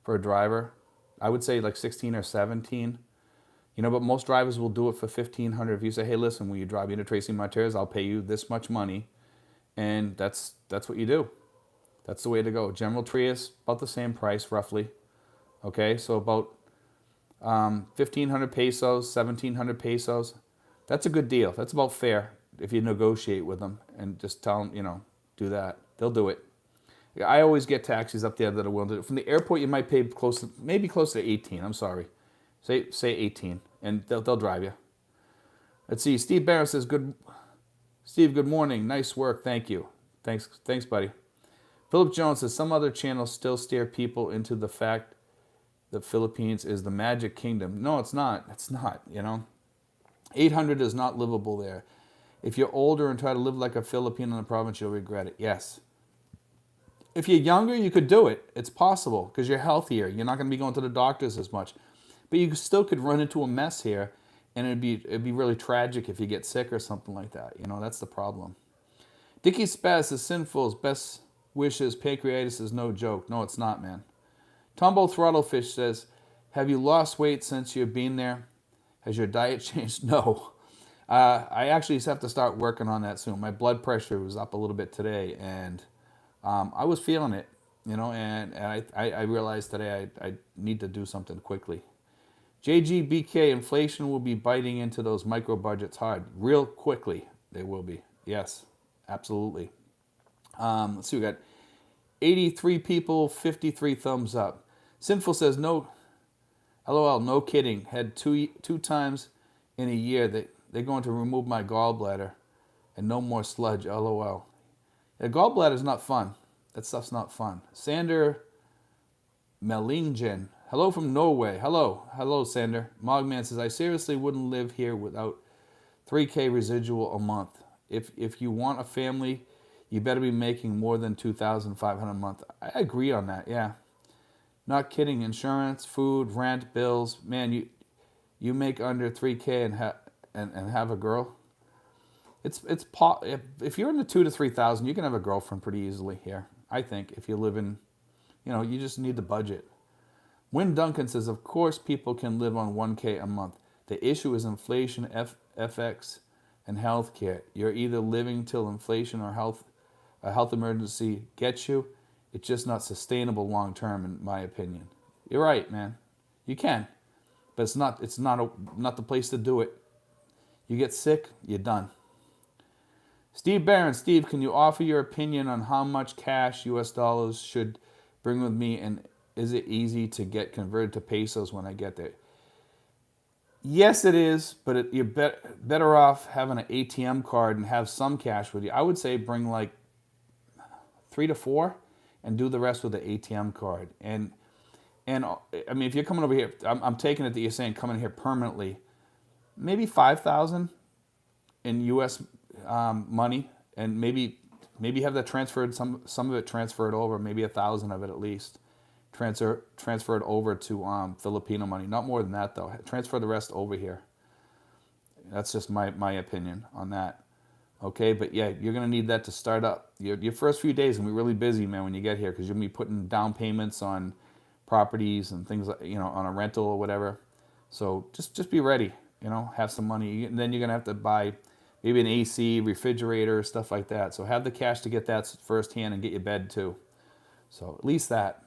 for a driver. I would say like 16 or 17. But most drivers will do it for 1500. If you say, hey, listen, when you drive me to Tracy Martinez, I'll pay you this much money, and that's what you do. That's the way to go. General Trias, about the same price roughly. Okay, so about 1,500 pesos, 1,700 pesos. That's a good deal. That's about fair if you negotiate with them and just tell them, do that. They'll do it. I always get taxis up there that are willing to do it. From the airport, you might pay close to 18. I'm sorry. Say 18, and they'll drive you. Let's see. Steve Barron says, Steve, good morning. Nice work. Thank you. Thanks, buddy. Philip Jones says, some other channels still steer people into the fact the Philippines is the magic kingdom. No, it's not. It's not, 800 is not livable there. If you're older and try to live like a Filipino in the province, you'll regret it. Yes. If you're younger, you could do it. It's possible because you're healthier. You're not going to be going to the doctors as much. But you still could run into a mess here, and it'd be really tragic if you get sick or something like that. That's the problem. Dickie Spaz is sinful. Best wishes. Pancreatitis is no joke. No, it's not, man. Tombo Throttlefish says, have you lost weight since you've been there? Has your diet changed? No. I actually just have to start working on that soon. My blood pressure was up a little bit today, and I was feeling it, and I realized today I need to do something quickly. JGBK, inflation will be biting into those micro budgets hard. Real quickly, they will be. Yes, absolutely. Let's see, we got 83 people, 53 thumbs up. Sinful says, no, LOL, no kidding. Had two times in a year that they're going to remove my gallbladder and no more sludge, LOL. Yeah, gallbladder is not fun. That stuff's not fun. Sander Melingen, hello from Norway. Hello, Sander. Mogman says, I seriously wouldn't live here without 3K residual a month. If you want a family, you better be making more than 2,500 a month. I agree on that, yeah. Not kidding. Insurance, food, rent, bills. Man, you make under 3K and have a girl. if you're in the 2 to 3 thousand, you can have a girlfriend pretty easily here. I think if you live in, you just need the budget. Win Duncan says, of course, people can live on 1K a month. The issue is inflation, FX, and healthcare. You're either living till inflation or a health emergency gets you. It's just not sustainable long term, in my opinion. You're right, man. You can, but it's not the place to do it. You get sick, you're done. Steve Barron, Steve, can you offer your opinion on how much cash U.S. dollars should bring with me, and is it easy to get converted to pesos when I get there? Yes, it is, but you're better off having an ATM card and have some cash with you. I would say bring like 3 to 4 and do the rest with the ATM card. And I mean, if you're coming over here, I'm taking it that you're saying coming here permanently, maybe 5,000 in U.S. Money, and maybe have that transferred, some of it transferred over, maybe 1,000 of it at least transferred over to Filipino money. Not more than that though. Transfer the rest over here. That's just my opinion on that. Okay, but yeah, you're gonna need that to start up. Your first few days gonna be really busy, man, when you get here, because you're gonna be putting down payments on properties and things like, on a rental or whatever. So just be ready. Have some money. And then you're gonna have to buy maybe an AC, refrigerator, stuff like that. So have the cash to get that firsthand and get your bed too. So at least that.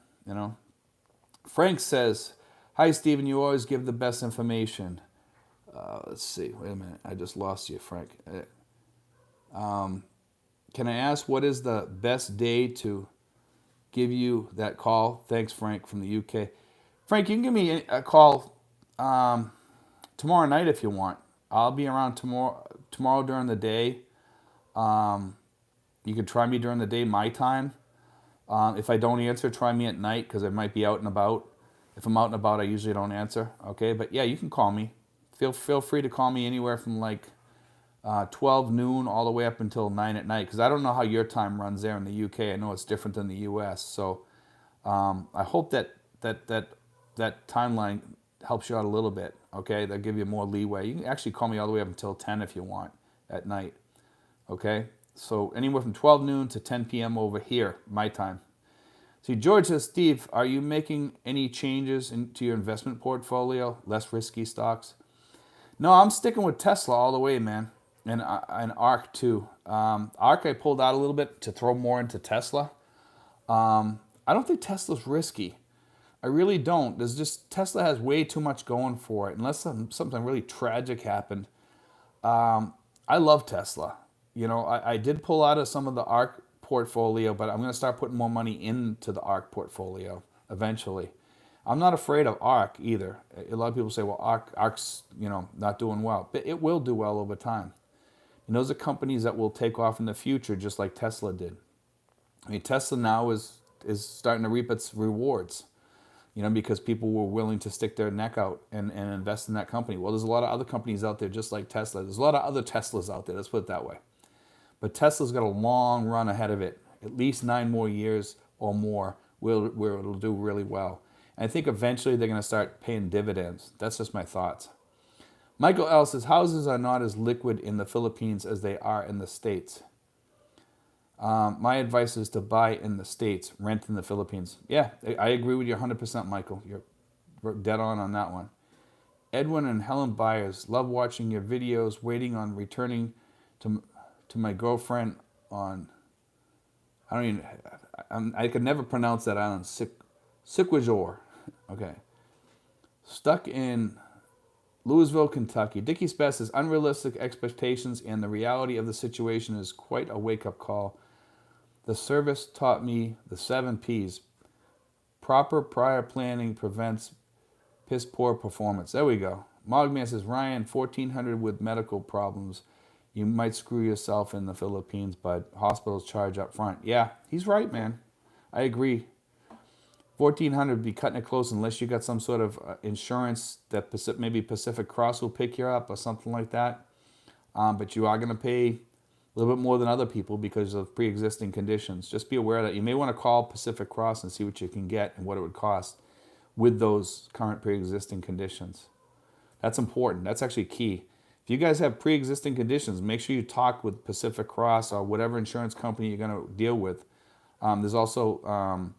Frank says, hi, Stephen, you always give the best information. Let's see. Wait a minute. I just lost you, Frank. Can I ask what is the best day to give you that call? Thanks, Frank, from the UK. Frank, you can give me a call tomorrow night if you want. I'll be around tomorrow during the day. You can try me during the day, my time. If I don't answer, try me at night, because I might be out and about. If I'm out and about, I usually don't answer. Okay, but yeah, you can call me. Feel free to call me anywhere from like 12 noon all the way up until 9 at night, because I don't know how your time runs there in the UK. I know it's different than the US. So I hope that timeline helps you out a little bit. Okay, that'll give you more leeway. You can actually call me all the way up until 10 if you want at night. Okay. So anywhere from 12 noon to 10 p.m. over here, my time. See, George says, Steve, are you making any changes into your investment portfolio? Less risky stocks? No, I'm sticking with Tesla all the way, man. And ARK too. ARK I pulled out a little bit to throw more into Tesla. I don't think Tesla's risky. I really don't. Tesla has way too much going for it. Unless something really tragic happened. I love Tesla. I did pull out of some of the ARK portfolio, but I'm going to start putting more money into the ARK portfolio eventually. I'm not afraid of ARK either. A lot of people say, well, ARK's not doing well, but it will do well over time. And those are companies that will take off in the future, just like Tesla did. I mean, Tesla now is starting to reap its rewards, because people were willing to stick their neck out and invest in that company. Well, there's a lot of other companies out there just like Tesla. There's a lot of other Teslas out there, let's put it that way. But Tesla's got a long run ahead of it, at least 9 more years or more, where it'll do really well. And I think eventually they're going to start paying dividends. That's just my thoughts. Michael L. says, houses are not as liquid in the Philippines as they are in the States. My advice is to buy in the States, rent in the Philippines. Yeah, I agree with you 100%, Michael. You're dead on that one. Edwin and Helen Byers, love watching your videos, waiting on returning to my girlfriend on, I could never pronounce that island, Siquijor. Okay. Stuck in Louisville, Kentucky. Dickie's Best says, unrealistic expectations and the reality of the situation is quite a wake-up call. The service taught me the 7 Ps. Proper prior planning prevents piss poor performance. There we go. Mogman says, Ryan, 1,400 with medical problems. You might screw yourself in the Philippines, but hospitals charge up front. Yeah, he's right, man. I agree. 1,400 would be cutting it close unless you got some sort of insurance that maybe Pacific Cross will pick you up or something like that. But you are going to pay a little bit more than other people because of pre-existing conditions. Just be aware that you may want to call Pacific Cross and see what you can get and what it would cost with those current pre-existing conditions. That's important. That's actually key. If you guys have pre-existing conditions, make sure you talk with Pacific Cross or whatever insurance company you're going to deal with. There's also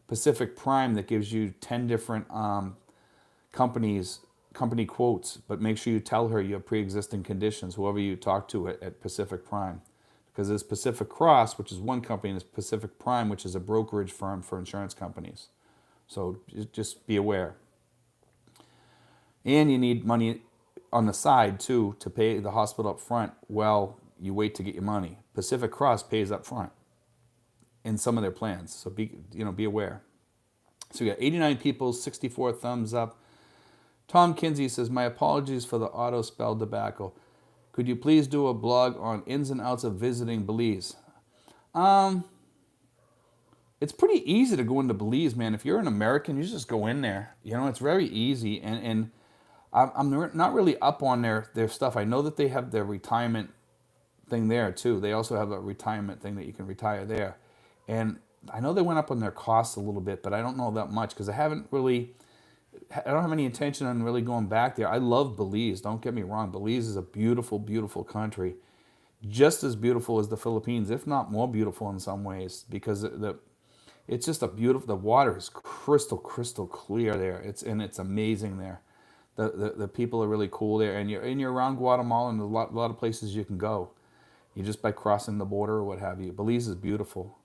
Pacific Prime that gives you 10 different company quotes, but make sure you tell her you have pre-existing conditions, whoever you talk to at Pacific Prime. Because there's Pacific Cross, which is one company, and there's Pacific Prime, which is a brokerage firm for insurance companies. So just be aware. And you need money on the side too to pay the hospital up front while you wait to get your money. Pacific Cross pays up front in some of their plans, so be aware. So we got 89 people, 64 thumbs up. Tom Kinsey says, my apologies for the auto spell debacle. Could you please do a blog on ins and outs of visiting Belize? It's pretty easy to go into Belize, man. If you're an American, you just go in there. It's very easy, and I'm not really up on their stuff. I know that they have their retirement thing there too. They also have a retirement thing that you can retire there, and I know they went up on their costs a little bit, but I don't know that much because I don't have any intention on really going back there. I love Belize. Don't get me wrong. Belize is a beautiful, beautiful country, just as beautiful as the Philippines, if not more beautiful in some ways, because it's just a beautiful. The water is crystal clear there. It's amazing there. The people are really cool there, and you're around Guatemala, and a lot of places you can go. You just by crossing the border or what have you. Belize is beautiful.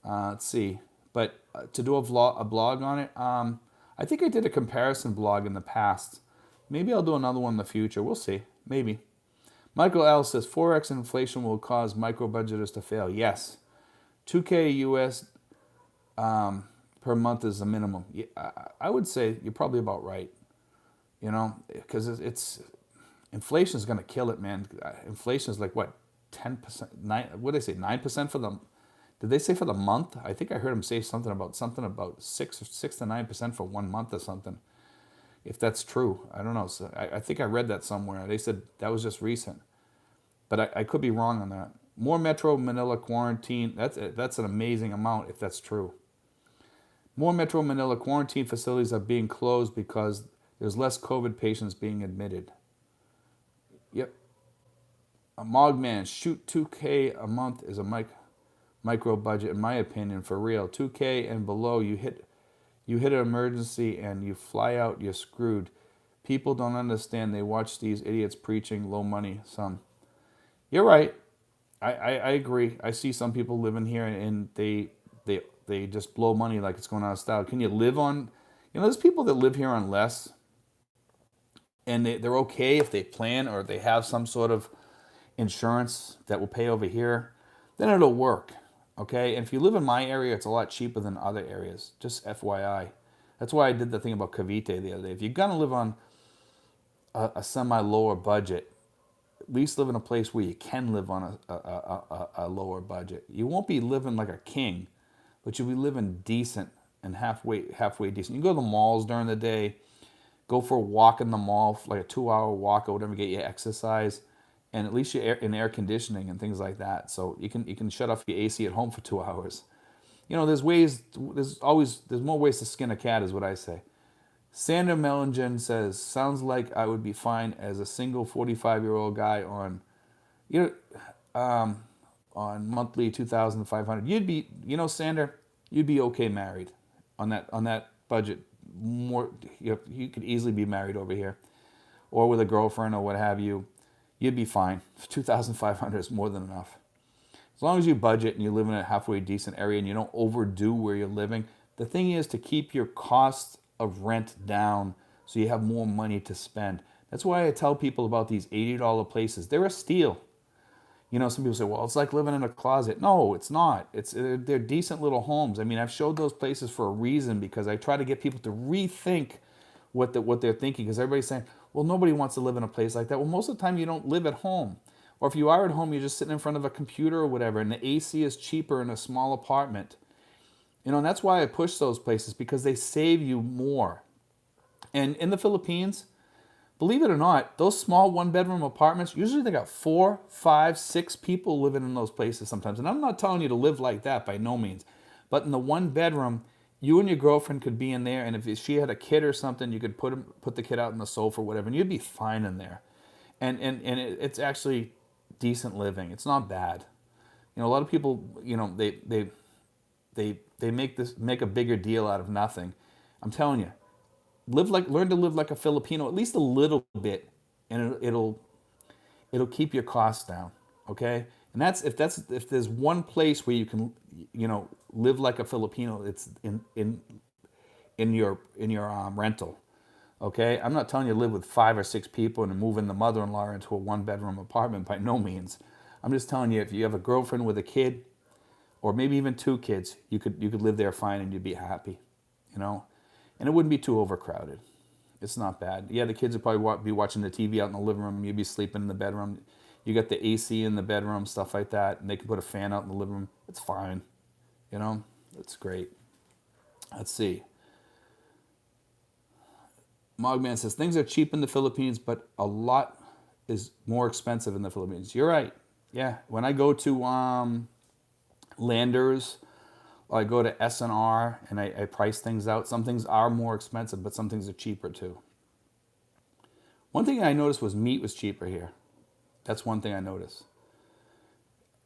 Let's see, but to do a blog on it, I think I did a comparison blog in the past. Maybe I'll do another one in the future. We'll see. Maybe. Michael L says 4x inflation will cause micro budgeters to fail. Yes, 2K US per month is the minimum. Yeah, I would say you're probably about right. Because inflation is going to kill it, man. Inflation is like what, 10%? What did they say? 9% for the? Did they say for the month? I think I heard them say something about 6 to 9% for 1 month or something. If that's true, I don't know. So I think I read that somewhere. They said that was just recent, but I could be wrong on that. More Metro Manila quarantine. That's an amazing amount if that's true. More Metro Manila quarantine facilities are being closed because there's less COVID patients being admitted. Yep. A Mogman, shoot 2K a month is a micro budget, in my opinion, for real. 2K and below, you hit an emergency and you fly out, you're screwed. People don't understand. They watch these idiots preaching low money. Some. You're right. I agree. I see some people living here and they just blow money like it's going out of style. Can you live on? There's people that live here on less. And they're okay if they plan or they have some sort of insurance that will pay over here, then it'll work, okay? And if you live in my area, it's a lot cheaper than other areas, just FYI. That's why I did the thing about Cavite the other day. If you're going to live on a semi-lower budget, at least live in a place where you can live on a lower budget. You won't be living like a king, but you'll be living decent and halfway decent. You can go to the malls during the day, go for a walk in the mall, like a 2-hour walk or whatever, get your exercise, and at least you're in air conditioning and things like that. So you can shut off your AC at home for 2 hours. There's more ways to skin a cat, is what I say. Sander Mellingen says, sounds like I would be fine as a single 45-year-old guy on monthly 2,500. You'd be, Sander, you'd be okay married on that budget. More, you could easily be married over here, or with a girlfriend or what have you. You'd be fine. 2,500 is more than enough. As long as you budget and you live in a halfway decent area and you don't overdo where you're living. The thing is to keep your cost of rent down so you have more money to spend. That's why I tell people about these $80 places. They're a steal. Some people say, well, it's like living in a closet. No, it's not. They're decent little homes. I mean, I've showed those places for a reason because I try to get people to rethink what they're thinking, because everybody's saying, well, nobody wants to live in a place like that. Well, most of the time you don't live at home. Or if you are at home, you're just sitting in front of a computer or whatever, and the AC is cheaper in a small apartment. And that's why I push those places, because they save you more. And in the Philippines, believe it or not, those small one-bedroom apartments, usually they got 4, 5, 6 people living in those places sometimes. And I'm not telling you to live like that by no means. But in the one bedroom, you and your girlfriend could be in there, and if she had a kid or something, you could put the kid out on the sofa or whatever, and you'd be fine in there. and it's actually decent living. It's not bad. A lot of people, they make a bigger deal out of nothing. I'm telling you, learn to live like a Filipino at least a little bit, and it'll keep your costs down. Okay, and if there's one place where you can live like a Filipino, it's in your rental. Okay, I'm not telling you to live with 5 or 6 people and move in the mother-in-law into a one-bedroom apartment, by no means. I'm just telling you, if you have a girlfriend with a kid, or maybe even 2 kids, you could live there fine and you'd be happy, and it wouldn't be too overcrowded. It's not bad. Yeah, the kids would probably be watching the TV out in the living room. You'd be sleeping in the bedroom. You got the AC in the bedroom, stuff like that, and they can put a fan out in the living room. It's fine, It's great. Let's see. Mogman says, things are cheap in the Philippines, but a lot is more expensive in the Philippines. You're right. Yeah. When I go to Landers, or I go to S&R and I price things out, some things are more expensive, but some things are cheaper too. One thing I noticed was meat was cheaper here. That's one thing I noticed.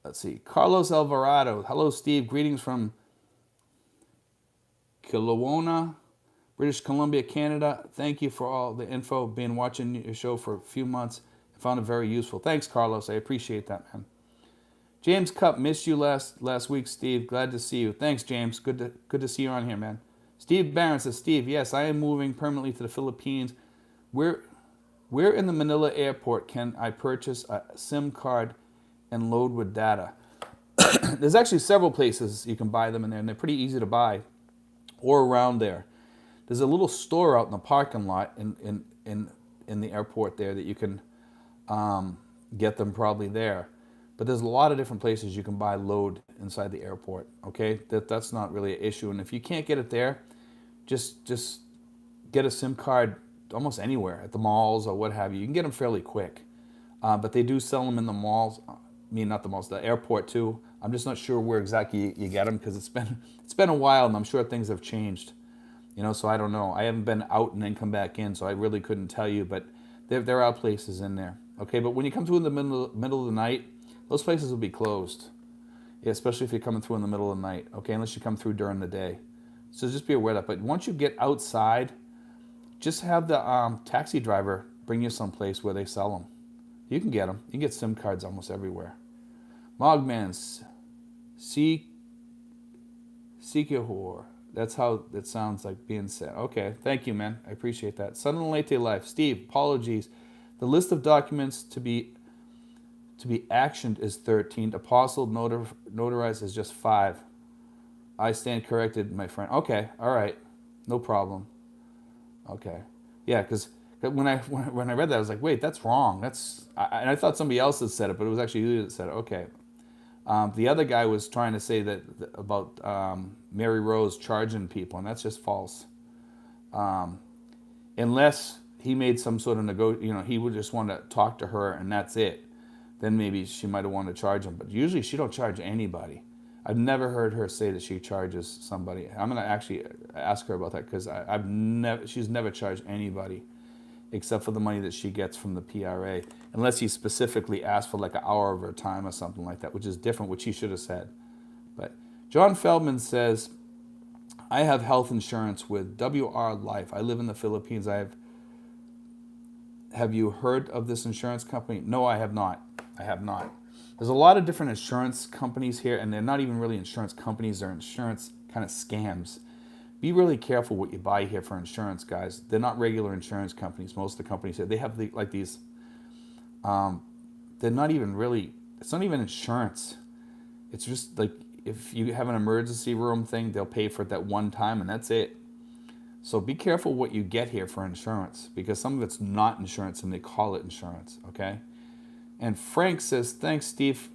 Let's see. Carlos Alvarado. Hello, Steve. Greetings from Kelowna, British Columbia, Canada. Thank you for all the info. Been watching your show for a few months. I found it very useful. Thanks, Carlos. I appreciate that, man. James Cup, missed you last week, Steve. Glad to see you. Thanks, James. Good to see you on here, man. Steve Barron says, Steve, yes, I am moving permanently to the Philippines. Where in the Manila airport can I purchase a SIM card and load with data? There's actually several places you can buy them in there, and they're pretty easy to buy, or around there. There's a little store out in the parking lot in the airport there that you can get them probably there. But there's a lot of different places you can buy load inside the airport. Okay, that's not really an issue. And if you can't get it there, just get a SIM card almost anywhere at the malls or what have you. You can get them fairly quick. But they do sell them in the malls. I mean, not the malls, the airport too. I'm just not sure where exactly you get them because it's been a while, and I'm sure things have changed. So I don't know. I haven't been out and then come back in, so I really couldn't tell you. But there are places in there. Okay, but when you come through in the middle of the night, those places will be closed. Yeah, especially if you're coming through in the middle of the night. Okay, unless you come through during the day. So just be aware of that. But once you get outside, just have the taxi driver bring you someplace where they sell them. You can get them. You can get SIM cards almost everywhere. Mogman's Sikihor. That's how it sounds like being said. Okay, thank you, man. I appreciate that. Sun and Late Life. Steve, apologies. The list of documents to be actioned is 13. Apostle notarized is just 5. I stand corrected, my friend. Okay, all right. No problem. Okay. Yeah, because when I read that, I was like, wait, that's wrong. And I thought somebody else had said it, but it was actually you that said it. Okay. The other guy was trying to say that about Mary Rose charging people, and that's just false. Unless he made some sort of he would just want to talk to her, and that's it. Then maybe she might have wanted to charge him. But usually she don't charge anybody. I've never heard her say that she charges somebody. I'm going to actually ask her about that because she's never charged anybody except for the money that she gets from the PRA, unless he specifically asked for like an hour of her time or something like that, which is different, which he should have said. But John Feldman says, I have health insurance with WR Life. I live in the Philippines. Have you heard of this insurance company? No, I have not. There's a lot of different insurance companies here, and they're not even really insurance companies. They're insurance kind of scams. Be really careful what you buy here for insurance, guys. They're not regular insurance companies. Most of the companies here, they have these. They're not even really. It's not even insurance. It's just like if you have an emergency room thing, they'll pay for it that one time, and that's it. So be careful what you get here for insurance, because some of it's not insurance and they call it insurance. Okay. And Frank says, thanks, Steve.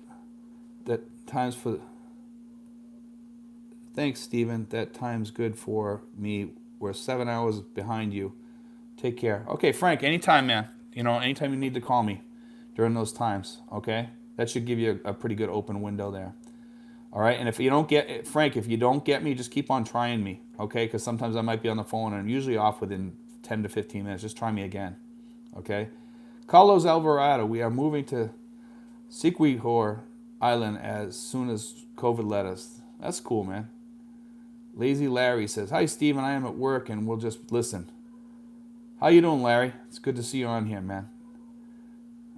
Thanks, Stephen. That time's good for me. We're 7 hours behind you. Take care. Okay, Frank, anytime, man. Anytime you need to call me during those times, okay? That should give you a pretty good open window there. All right, and if you don't get me, just keep on trying me, okay? Because sometimes I might be on the phone, and I'm usually off within 10 to 15 minutes. Just try me again, okay? Carlos Alvarado, we are moving to Siquijor Island as soon as COVID let us. That's cool, man. Lazy Larry says, "Hi, Steven. I am at work and we'll just listen." How you doing, Larry? It's good to see you on here, man.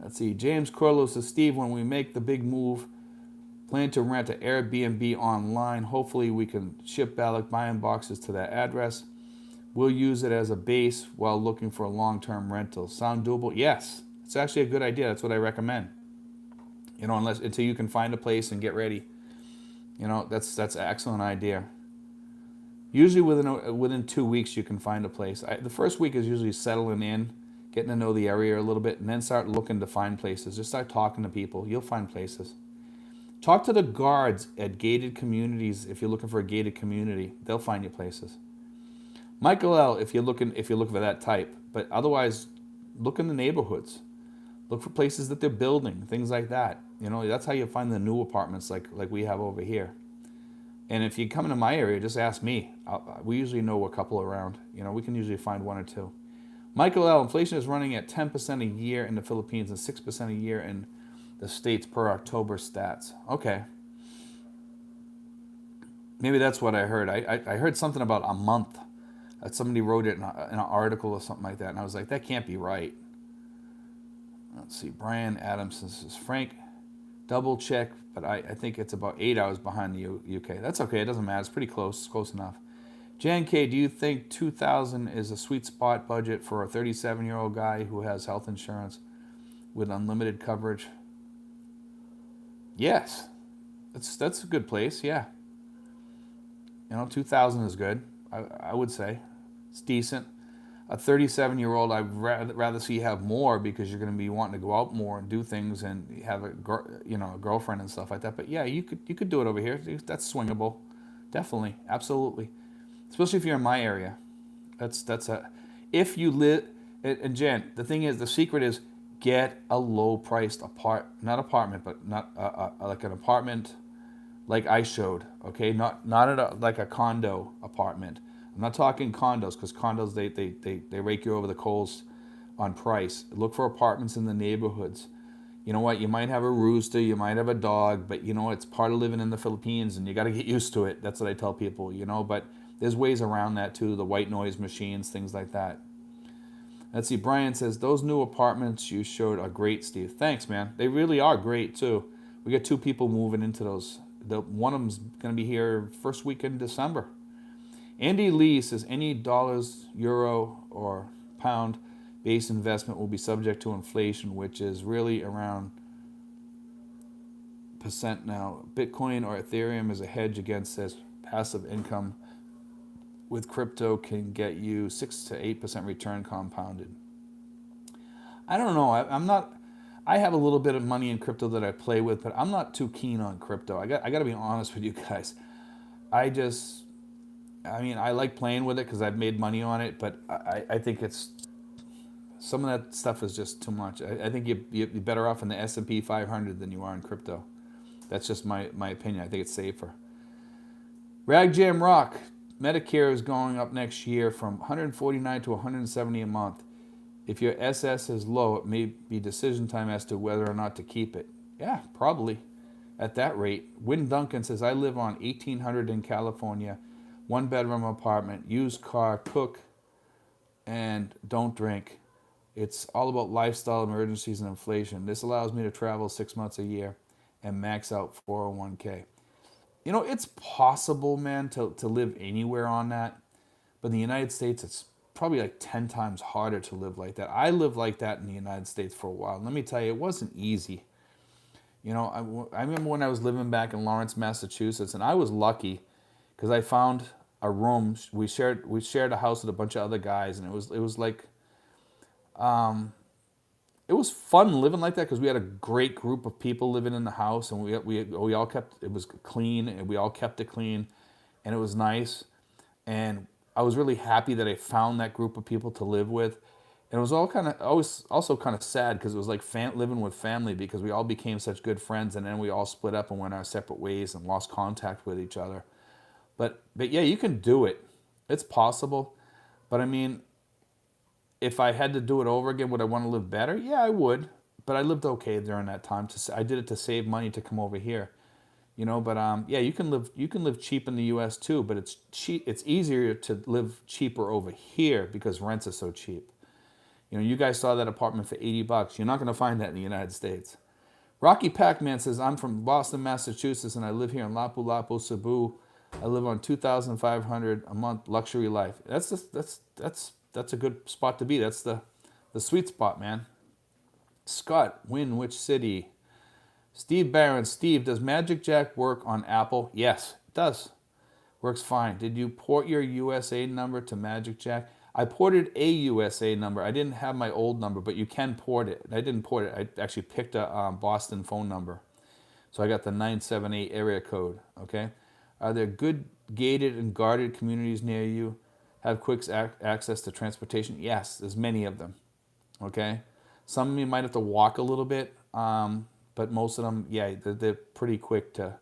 Let's see. James Corlo says, "Steve, when we make the big move, plan to rent an Airbnb online. Hopefully we can ship ballot buy-in boxes to that address. We'll use it as a base while looking for a long-term rental. Sound doable?" Yes. It's actually a good idea. That's what I recommend. Until you can find a place and get ready. That's an excellent idea. Usually within 2 weeks you can find a place. The first week is usually settling in, getting to know the area a little bit, and then start looking to find places. Just start talking to people. You'll find places. Talk to the guards at gated communities if you're looking for a gated community. They'll find you places. Michael L, if you're looking for that type. But otherwise, look in the neighborhoods. Look for places that they're building, things like that. That's how you find the new apartments like we have over here. And if you come into my area, just ask me. We usually know a couple around. We can usually find one or two. Michael L, inflation is running at 10% a year in the Philippines and 6% a year in the States per October stats. Okay. Maybe that's what I heard. I heard something about a month. Somebody wrote it in an article or something like that, and I was like, that can't be right. Let's see. Brian Adamson says, "Frank, double check, but I think it's about 8 hours behind the UK. That's okay. It doesn't matter. It's pretty close. It's close enough." Jan K, do you think 2,000 is a sweet spot budget for a 37-year-old guy who has health insurance with unlimited coverage? Yes. That's a good place, yeah. 2,000 is good, I would say. It's decent. A 37-year-old, I'd rather see you have more because you're going to be wanting to go out more and do things and have a girlfriend and stuff like that. But yeah, you could do it over here. That's swingable, definitely, absolutely. Especially if you're in my area. If you live. And Jen, the thing is, the secret is get a low-priced not apartment, but not like an apartment like I showed. Okay, not like a condo apartment. I'm not talking condos because condos they rake you over the coals on price. Look for apartments in the neighborhoods. You know what? You might have a rooster, you might have a dog, but it's part of living in the Philippines, and you got to get used to it. That's what I tell people. But there's ways around that too. The white noise machines, things like that. Let's see. Brian says those new apartments you showed are great, Steve. Thanks, man. They really are great too. We got 2 people moving into those. One of them's going to be here first week in December. Andy Lee says any dollars, euro, or pound based investment will be subject to inflation, which is really around percent now. Bitcoin or Ethereum is a hedge against this. Passive income with crypto can get you 6 to 8% return compounded. I don't know. I'm not. I have a little bit of money in crypto that I play with, but I'm not too keen on crypto. I got to be honest with you guys. I like playing with it because I've made money on it, but I think some of that stuff is just too much. I think you're better off in the S&P 500 than you are in crypto. That's just my opinion. I think it's safer. Rag Jam Rock. Medicare is going up next year from $149 to $170 a month. If your SS is low, it may be decision time as to whether or not to keep it. Yeah, probably at that rate. Win Duncan says, I live on 1800 in California. 1-bedroom apartment, used car, cook, and don't drink. It's all about lifestyle emergencies and inflation. This allows me to travel 6 months a year and max out 401k. It's possible, man, to live anywhere on that. But in the United States, it's probably like 10 times harder to live like that. I lived like that in the United States for a while. Let me tell you, it wasn't easy. I remember when I was living back in Lawrence, Massachusetts, and I was lucky because I found a room. We shared a house with a bunch of other guys, and it was like, it was fun living like that because we had a great group of people living in the house, and we all kept it was clean, and we all kept it clean, and it was nice, and I was really happy that I found that group of people to live with. And it was also kind of sad because it was like living with family because we all became such good friends, and then we all split up and went our separate ways and lost contact with each other. But yeah, you can do it. It's possible. But I mean, if I had to do it over again, would I want to live better? Yeah, I would. But I lived okay during that time. I did it to save money to come over here, you know. But yeah, you can live cheap in the U.S. too. But it's cheap. It's easier to live cheaper over here because rents are so cheap. You know, you guys saw that apartment for $80. You're not going to find that in the United States. Rocky Pac-Man says, I'm from Boston, Massachusetts, and I live here in Lapu Lapu, Cebu. I live on 2,500 a month, luxury life. That's a good spot to be. That's the sweet spot, man. Scott, win which city? Steve Barron, Steve, does Magic Jack work on Apple? Yes, it does. Works fine. Did you port your USA number to Magic Jack? I ported a USA number. I didn't have my old number, but you can port it. I didn't port it. I actually picked a Boston phone number. So I got the 978 area code, okay? Are there good gated and guarded communities near you? Have quick access to transportation? Yes, there's many of them, okay? Some of you might have to walk a little bit, but most of them, yeah, they're pretty quick to,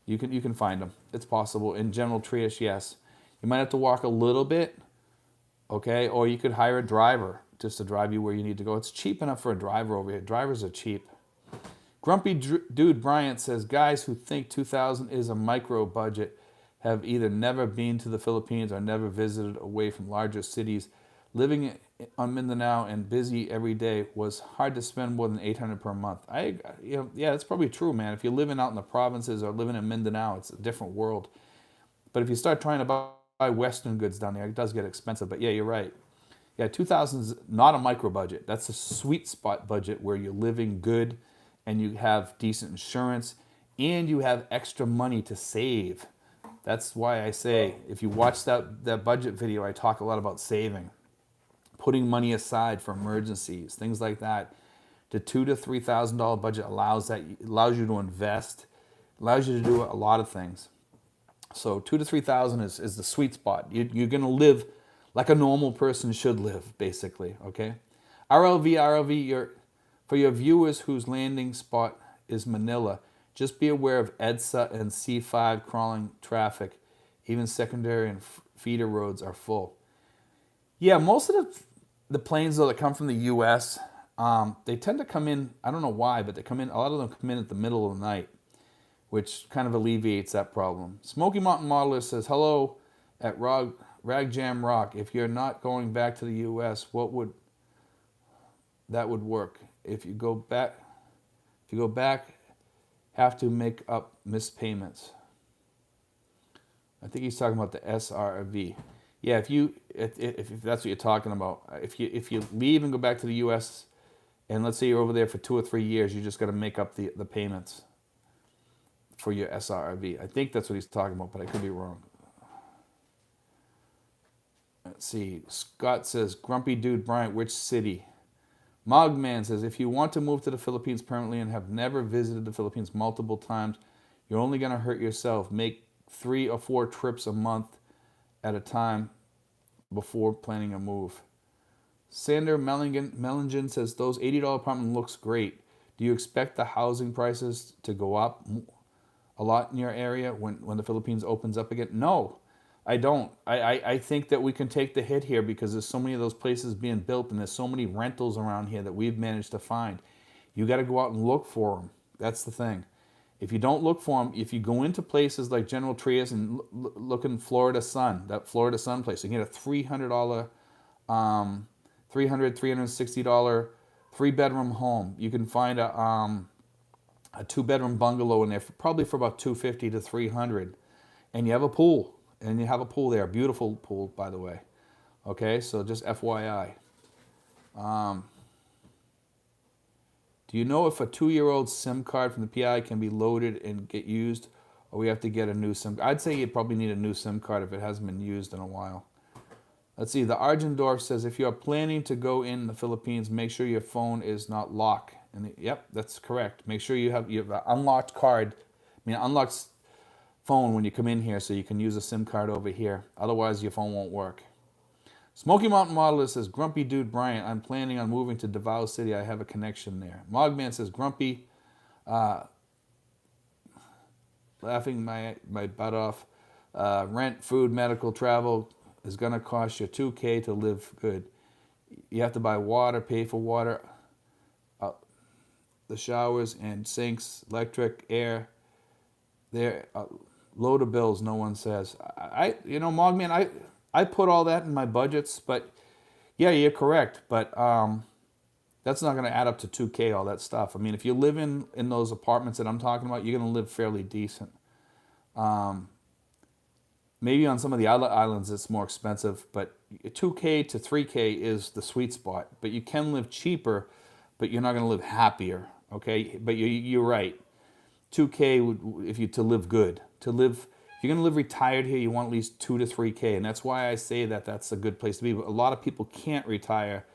you can find them. It's possible. In General Trias, yes. You might have to walk a little bit, okay? Or you could hire a driver just to drive you where you need to go. It's cheap enough for a driver over here. Drivers are cheap. Grumpy Dude Bryant says, guys who think 2000 is a micro budget have either never been to the Philippines or never visited away from larger cities. Living on Mindanao and busy every day was hard to spend more than $800 per month. Yeah, that's probably true, man. If you're living out in the provinces or living in Mindanao, it's a different world. But if you start trying to buy Western goods down there, it does get expensive. But yeah, you're right. Yeah, 2000 is not a micro budget. That's a sweet spot budget where you're living good and you have decent insurance and you have extra money to save. That's why I say, if you watch that budget video, I talk a lot about saving, putting money aside for emergencies, things like that. The $2,000 to $3,000 budget allows you to invest, allows you to do a lot of things. So 2,000 to 3,000 is the sweet spot. You're going to live like a normal person should live, basically. Okay, RLV. For your viewers whose landing spot is Manila, just be aware of EDSA and C5 crawling traffic. Even secondary and feeder roads are full. Yeah, most of the planes though that come from the U.S., they tend to come in. I don't know why, but they come in. A lot of them come in at the middle of the night, which kind of alleviates that problem. Smoky Mountain Modeler says, hello at Rag Jam Rock. If you're not going back to the U.S., that would work? If you go back, have to make up missed payments. I think he's talking about the SRV. Yeah, if that's what you're talking about, if you leave and go back to the U.S. and let's say you're over there for 2 or 3 years, you just got to make up the payments for your SRV. I think that's what he's talking about, but I could be wrong. Let's see. Scott says, Grumpy Dude Bryant, which city? Mogman says, if you want to move to the Philippines permanently and have never visited the Philippines multiple times, you're only going to hurt yourself. Make 3 or 4 trips a month at a time before planning a move. Sander Mellingen says, those $80 apartment looks great. Do you expect the housing prices to go up a lot in your area when the Philippines opens up again? No, I don't. I think that we can take the hit here because there's so many of those places being built and there's so many rentals around here that we've managed to find. You got to go out and look for them. That's the thing. If you don't look for them, if you go into places like General Trias and look in Florida Sun, that Florida Sun place, you can get a $360 3-bedroom home. You can find a 2-bedroom bungalow in there probably for about $250 to $300, and you have a pool. And you have a pool there, beautiful pool, by the way. Okay, so just FYI. Do you know if a 2-year-old SIM card from the PI can be loaded and get used, or we have to get a new SIM? I'd say you probably need a new SIM card if it hasn't been used in a while. Let's see, the Argendorf says, if you are planning to go in the Philippines, make sure your phone is not locked. And yep, that's correct. Make sure you have an unlocked card, unlocked phone when you come in here so you can use a SIM card over here. Otherwise, your phone won't work. Smoky Mountain Modeler says, Grumpy Dude Bryant, I'm planning on moving to Davao City. I have a connection there. Mogman says, Grumpy, laughing my butt off. Rent, food, medical, travel is going to cost you $2,000 to live good. You have to buy water, pay for water, uh, the showers and sinks, electric, air. There, load of bills. No one says. Mogman, I put all that in my budgets, but yeah, you're correct. But that's not going to add up to 2K. All that stuff. I mean, if you live in those apartments that I'm talking about, you're going to live fairly decent. Maybe on some of the other islands it's more expensive, but 2K to 3K is the sweet spot. But you can live cheaper, but you're not going to live happier. Okay, but you're right. 2K would, if you to live good. If you're going to live retired here, you want at least 2 to 3K, and that's why I say that that's a good place to be. But a lot of people can't retire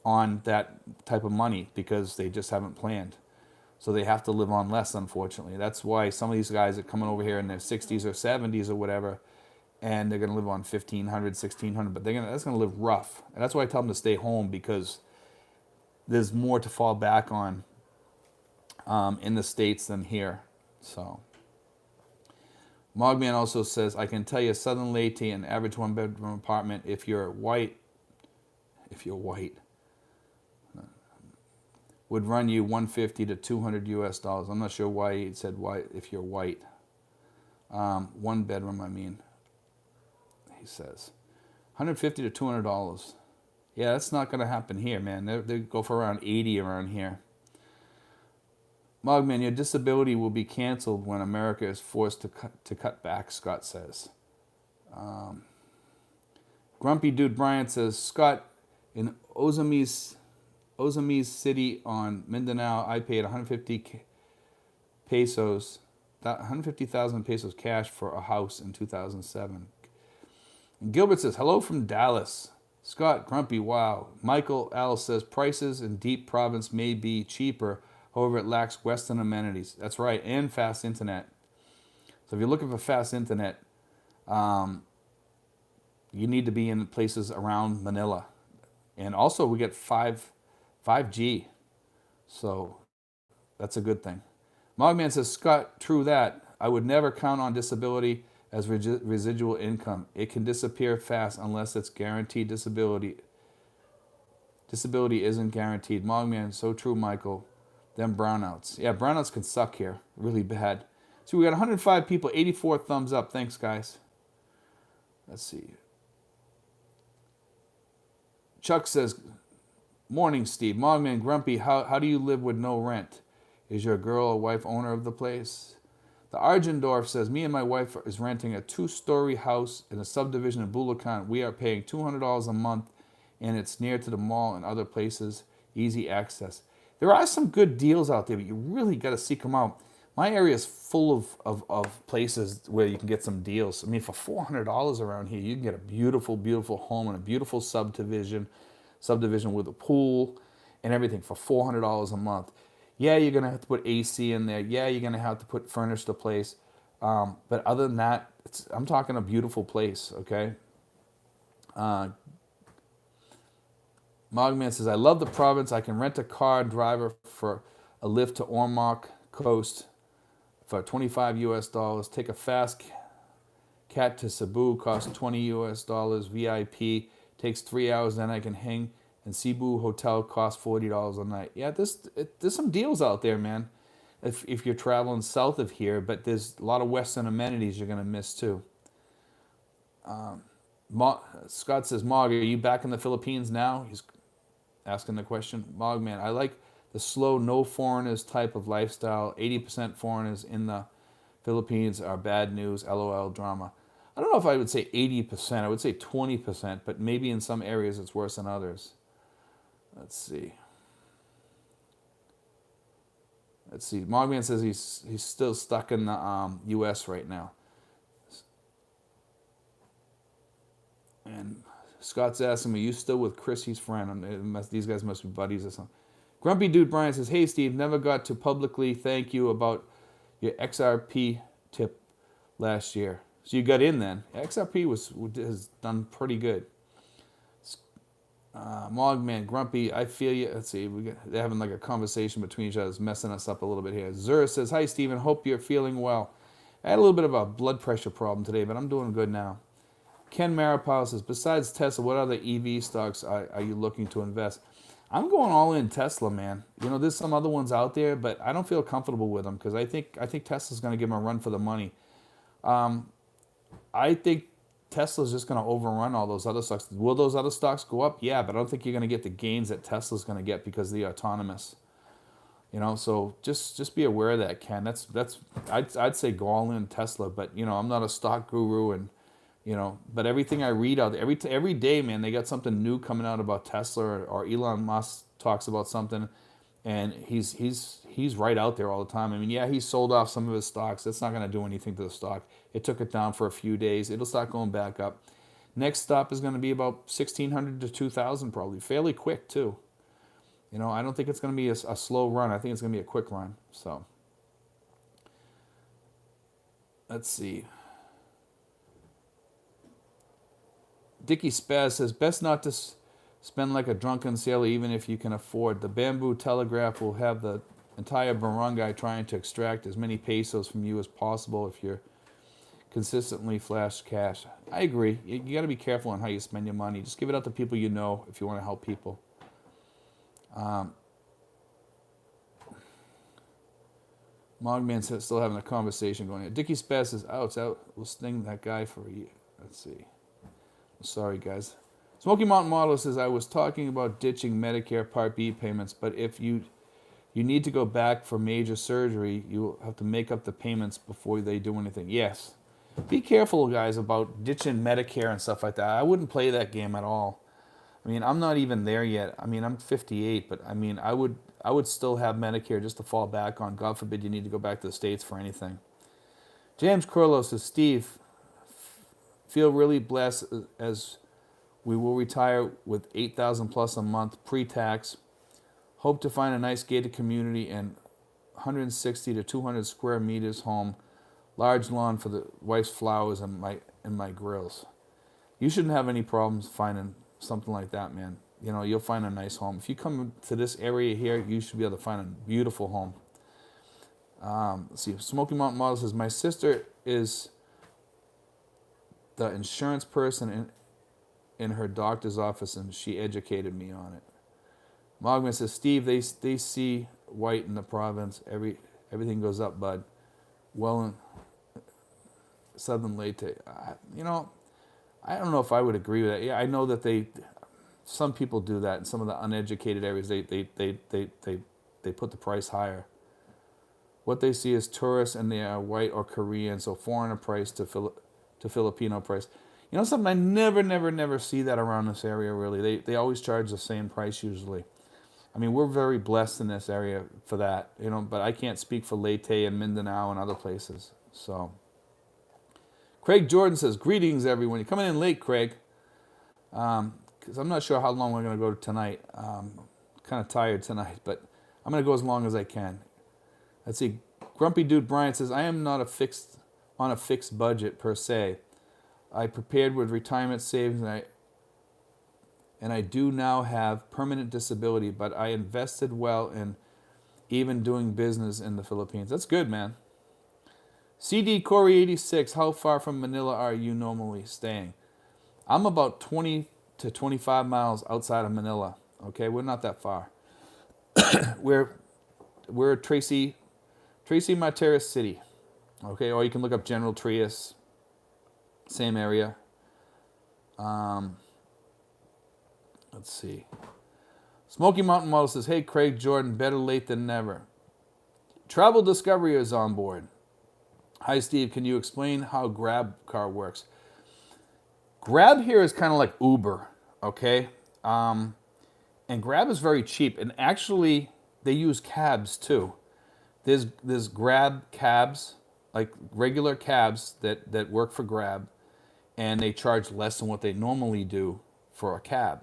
on that type of money because they just haven't planned. So they have to live on less, unfortunately. That's why some of these guys are coming over here in their 60s or 70s or whatever, and they're going to live on 1,500, 1,600, but that's going to live rough. And that's why I tell them to stay home, because there's more to fall back on in the States than here. So Mogman also says, I can tell you Southern Leyte, an average one-bedroom apartment, if you're white, would run you 150 to 200 US dollars. I'm not sure why he said white if you're white. One bedroom, I mean, he says. 150 to $200. Yeah, that's not going to happen here, man. They go for around 80 around here. Mogman, your disability will be canceled when America is forced to cut back, Scott says. Grumpy Dude Bryant says, Scott, in Ozamis City on Mindanao, I paid 150 pesos, 150,000 pesos cash for a house in 2007. And Gilbert says, hello from Dallas. Scott, Grumpy, wow. Michael L. says, prices in Deep Province may be cheaper, however, it lacks Western amenities. That's right, and fast internet. So if you're looking for fast internet, you need to be in places around Manila. And also, we get 5G. So that's a good thing. Mogman says, Scott, true that. I would never count on disability as residual income. It can disappear fast unless it's guaranteed disability. Disability isn't guaranteed. Mogman, so true, Michael. Them brownouts. Yeah, brownouts can suck here. Really bad. So we got 105 people, 84 thumbs up. Thanks, guys. Let's see. Chuck says, morning, Steve. Mogman, Grumpy, how do you live with no rent? Is your girl or wife owner of the place? The Argendorf says, me and my wife is renting a 2-story house in a subdivision in Bulacan. We are paying $200 a month, and it's near to the mall and other places. Easy access. There are some good deals out there, but you really got to seek them out. My area is full of places where you can get some deals. I mean, for $400 around here, you can get a beautiful, beautiful home and a beautiful subdivision with a pool and everything for $400 a month. Yeah, you're going to have to put AC in there. Yeah, you're going to have to furnish the place. But other than that, I'm talking a beautiful place, okay? Mogman says, I love the province. I can rent a car and driver for a lift to Ormoc Coast for 25 US dollars. Take a fast cat to Cebu, costs 20 US dollars. VIP takes 3 hours, then I can hang. And Cebu Hotel costs $40 a night. Yeah, there's some deals out there, man. If you're traveling south of here, but there's a lot of Western amenities you're gonna miss too. Scott says, Mog, are you back in the Philippines now? He's asking the question. Mog, man, I like the slow, no foreigners type of lifestyle. 80% foreigners in the Philippines are bad news. LOL drama. I don't know if I would say 80%. I would say 20%, but maybe in some areas it's worse than others. Let's see. Mogman says he's still stuck in the U.S. right now. And Scott's asking me, are you still with Chrissy's friend? These guys must be buddies or something. Grumpy Dude Brian says, hey, Steve, never got to publicly thank you about your XRP tip last year. So you got in then. XRP has done pretty good. Mogman, Grumpy, I feel you. Let's see, they're having like a conversation between each other. It's messing us up a little bit here. Zur says, hi, Steven, hope you're feeling well. I had a little bit of a blood pressure problem today, but I'm doing good now. Ken Maripal says, besides Tesla, what other EV stocks are you looking to invest? I'm going all in Tesla, man. You know, there's some other ones out there, but I don't feel comfortable with them because I think Tesla's going to give them a run for the money. I think Tesla's just going to overrun all those other stocks. Will those other stocks go up? Yeah, but I don't think you're going to get the gains that Tesla's going to get because they're autonomous. You know, so just be aware of that, Ken. I'd say go all in Tesla, but you know, I'm not a stock guru, and you know, but everything I read out every day, man, they got something new coming out about Tesla, or Elon Musk talks about something, and he's right out there all the time. I mean, yeah, he sold off some of his stocks. That's not going to do anything to the stock. It took it down for a few days. It'll start going back up. Next stop is going to be about 1,600 to 2,000, probably fairly quick too. You know, I don't think it's going to be a slow run. I think it's going to be a quick run. So, let's see. Dickie Spaz says, best not to spend like a drunken sailor even if you can afford. The bamboo telegraph will have the entire barangay trying to extract as many pesos from you as possible if you're consistently flash cash. I agree. You got to be careful on how you spend your money. Just give it out to people you know if you want to help people. Mogman's still having a conversation going here. Dickie Spaz says, oh, it's out. We'll sting that guy for a year. Let's see. Sorry, guys. Smoky Mountain Model says, I was talking about ditching Medicare Part B payments, but if you need to go back for major surgery, you have to make up the payments before they do anything. Yes. Be careful, guys, about ditching Medicare and stuff like that. I wouldn't play that game at all. I mean, I'm not even there yet. I mean, I'm 58, but I mean, I would still have Medicare just to fall back on. God forbid you need to go back to the States for anything. James Curlo says, Steve, feel really blessed as we will retire with 8,000 plus a month pre-tax. Hope to find a nice gated community and 160 to 200 square meters home, large lawn for the wife's flowers and my grills. You shouldn't have any problems finding something like that, man. You know, you'll find a nice home. If you come to this area here, you should be able to find a beautiful home. Let's see. Smoky Mountain Model says, my sister is the insurance person in her doctor's office, and she educated me on it. Mogman says, Steve, they see white in the province. Everything goes up, bud. Well, in Southern Leyte. You know, I don't know if I would agree with that. Yeah, I know that some people do that in some of the uneducated areas. They put the price higher. What they see is tourists, and they are white or Korean, so foreigner price to Filipino price. You know something? I never see that around this area, really. They always charge the same price usually. I mean, we're very blessed in this area for that, you know, but I can't speak for Leyte and Mindanao and other places. So, Craig Jordan says, greetings, everyone. You're coming in late, Craig, because I'm not sure how long we're going to go tonight. Kind of tired tonight, but I'm going to go as long as I can. Let's see. Grumpy Dude Brian says, I am not on a fixed budget per se. I prepared with retirement savings, and I do now have permanent disability, but I invested well in even doing business in the Philippines. That's good, man. CD Corey 86, how far from Manila are you normally staying? I'm about 20 to 25 miles outside of Manila. Okay, we're not that far. we're Tracy Martires City. Okay, or you can look up General Trias, same area. Let's see. Smoky Mountain Model says, hey, Craig Jordan, better late than never. Travel Discovery is on board. Hi, Steve. Can you explain how Grab car works? Grab here is kind of like Uber, okay? And Grab is very cheap. And actually, they use cabs, too. There's Grab cabs, like regular cabs that work for Grab, and they charge less than what they normally do for a cab.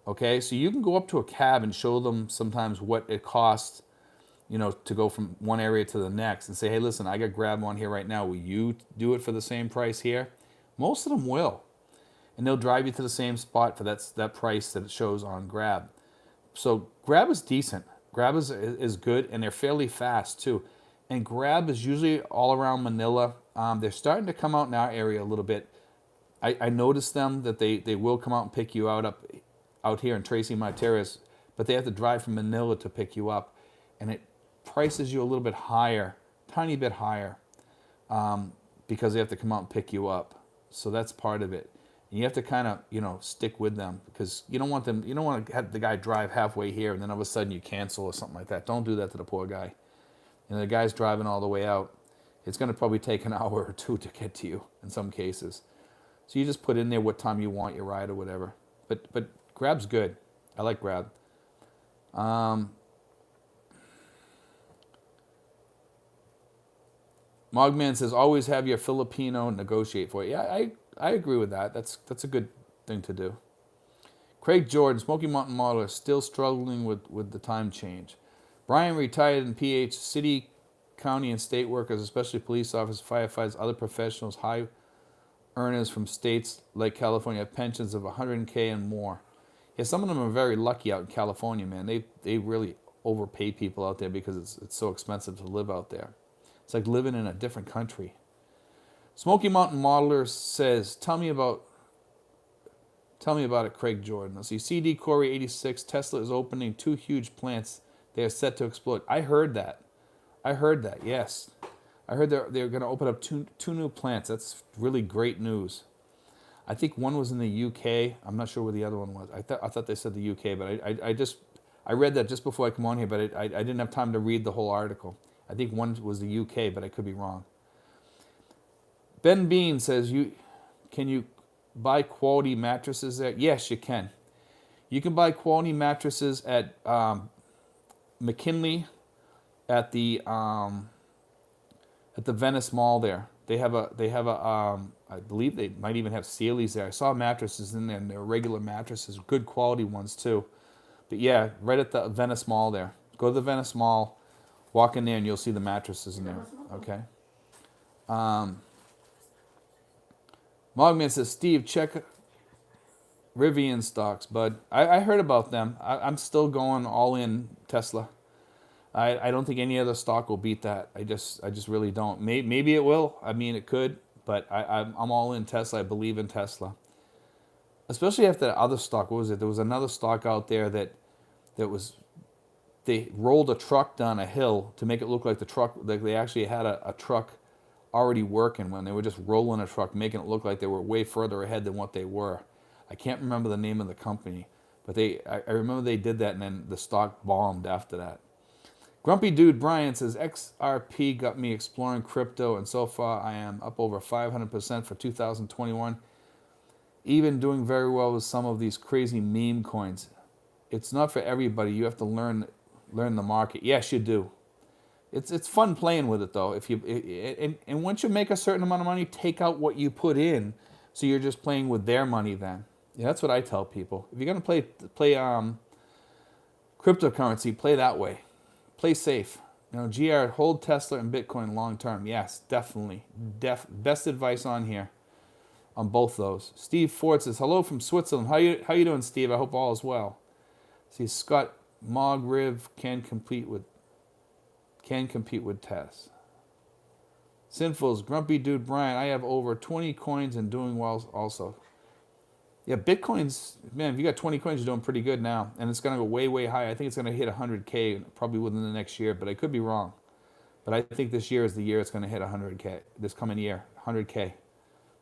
Okay, so you can go up to a cab and show them sometimes what it costs, you know, to go from one area to the next and say, hey, listen, I got Grab on here right now. Will you do it for the same price here? Most of them will. And they'll drive you to the same spot for that price that it shows on Grab. So Grab is decent. Grab is good, and they're fairly fast too. And Grab is usually all around Manila. They're starting to come out in our area a little bit. I noticed them that they will come out and pick you out here in Tracy, my Terrace, but they have to drive from Manila to pick you up, and it prices you a little bit higher, tiny bit higher, because they have to come out and pick you up. So that's part of it. And you have to kind of, stick with them because you don't want to have the guy drive halfway here and then all of a sudden you cancel or something like that. Don't do that to the poor guy. The guy's driving all the way out. It's going to probably take an hour or two to get to you in some cases. So you just put in there what time you want your ride or whatever. But Grab's good. I like Grab. Mogman says, always have your Filipino negotiate for you. Yeah, I agree with that. That's a good thing to do. Craig Jordan, Smoky Mountain Modeler, still struggling with the time change. Brian, retired in PH, city, county, and state workers, especially police officers, firefighters, other professionals, high earners from states like California have pensions of $100K and more. Yeah, some of them are very lucky out in California, man. They really overpay people out there because it's so expensive to live out there. It's like living in a different country. Smoky Mountain Modeler says, tell me about it, Craig Jordan. Let's see, CD Corey 86, Tesla is opening 2 huge plants. They are set to explode. I heard that, yes. I heard they're going to open up two new plants. That's really great news. I think one was in the UK. I'm not sure where the other one was. I thought they said the UK, but I read that just before I come on here, but I didn't have time to read the whole article. I think one was the UK, but I could be wrong. Ben Bean says, can you buy quality mattresses there? Yes, you can. You can buy quality mattresses at McKinley, at the Venice Mall there. They have a I believe they might even have Sealy's there. I saw mattresses in there, and they're regular mattresses, good quality ones too. But yeah, right at the Venice Mall there. Go to the Venice Mall, walk in there, and you'll see the mattresses in there. Okay. Mogman says, Steve, check Rivian stocks, bud. I heard about them. I'm still going all in Tesla. I don't think any other stock will beat that. I just really don't. Maybe it will. I mean, it could, but I'm all in Tesla. I believe in Tesla. Especially after the other stock. What was it? There was another stock out there that they rolled a truck down a hill to make it look like the truck, like they actually had a truck already working when they were just rolling a truck, making it look like they were way further ahead than what they were. I can't remember the name of the company, but I remember they did that, and then the stock bombed after that. Grumpy Dude Brian says, XRP got me exploring crypto, and so far I am up over 500% for 2021. Even doing very well with some of these crazy meme coins. It's not for everybody. You have to learn the market. Yes, you do. It's fun playing with it though. And once you make a certain amount of money, take out what you put in, so you're just playing with their money then. Yeah, that's what I tell people. If you're gonna play cryptocurrency, play that way. Play safe. GR, hold Tesla and Bitcoin long term. Yes, definitely. Best advice on here on both those. Steve Ford says, hello from Switzerland. How you doing, Steve? I hope all is well. See, Scott Mogriv can compete with Tess. Sinfuls, Grumpy Dude Brian, I have over 20 coins and doing well also. Yeah, Bitcoin's, man, if you got 20 coins, you're doing pretty good now. And it's going to go way, way high. I think it's going to hit 100K probably within the next year, but I could be wrong. But I think this year is the year it's going to hit 100K, this coming year, 100K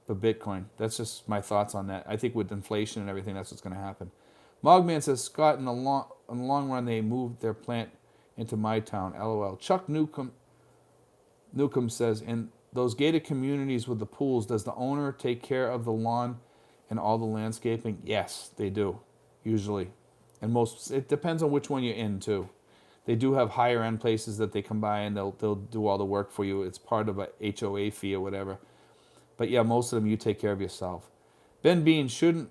for Bitcoin. That's just my thoughts on that. I think with inflation and everything, that's what's going to happen. Mogman says, Scott, in the long run, they moved their plant into my town, LOL. Chuck Newcomb says, in those gated communities with the pools, does the owner take care of the lawn and all the landscaping? Yes, they do, usually. And it depends on which one you're in, too. They do have higher end places that they come by and they'll do all the work for you. It's part of a HOA fee or whatever. But yeah, most of them you take care of yourself. Ben Bean shouldn't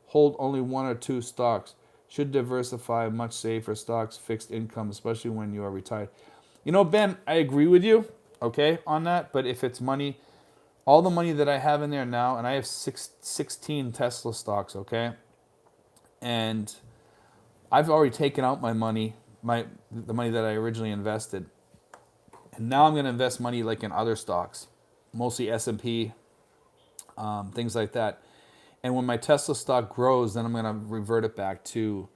hold only 1 or 2 stocks. Should diversify much safer stocks, fixed income, especially when you are retired. Ben, I agree with you, okay, on that. But if it's money, all the money that I have in there now, and I have 16 Tesla stocks, okay? And I've already taken out my money, the money that I originally invested. And now I'm going to invest money like in other stocks, mostly S&P, things like that. And when my Tesla stock grows, then I'm going to revert it back to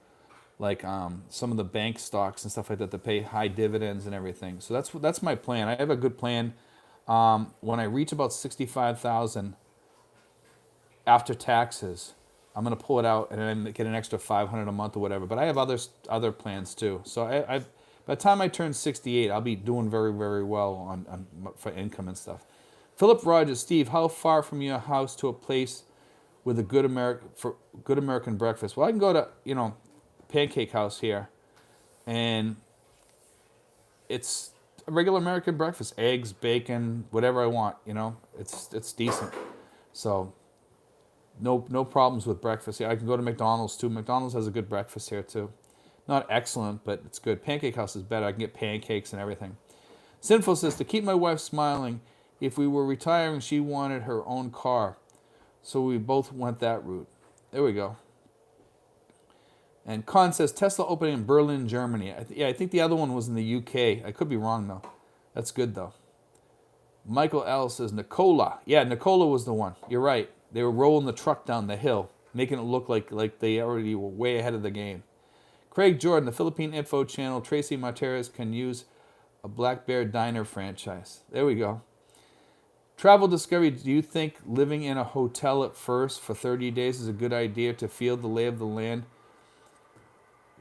like some of the bank stocks and stuff like that that pay high dividends and everything. So that's my plan. I have a good plan. When I reach about 65,000 after taxes, I'm gonna pull it out and then get an extra 500 a month or whatever. But I have other plans too. So by the time I turn 68, I'll be doing very, very well on for income and stuff. Philip Rogers, Steve, how far from your house to a place with a good American breakfast? Well, I can go to Pancake House here, and it's a regular American breakfast: eggs, bacon, whatever I want. It's decent. So no problems with breakfast. Yeah, I can go to McDonald's too. McDonald's has a good breakfast here too. Not excellent, but it's good. Pancake House is better. I can get pancakes and everything. Sinful says, to keep my wife smiling, if we were retiring, she wanted her own car. So we both went that route. There we go. And Con says, Tesla opening in Berlin, Germany. I think the other one was in the UK. I could be wrong, though. That's good, though. Michael L. says, Nicola. Yeah, Nicola was the one. You're right. They were rolling the truck down the hill, making it look like they already were way ahead of the game. Craig Jordan, the Philippine Info Channel. Tracy Martinez can use a Black Bear Diner franchise. There we go. Travel Discovery, do you think living in a hotel at first for 30 days is a good idea to feel the lay of the land?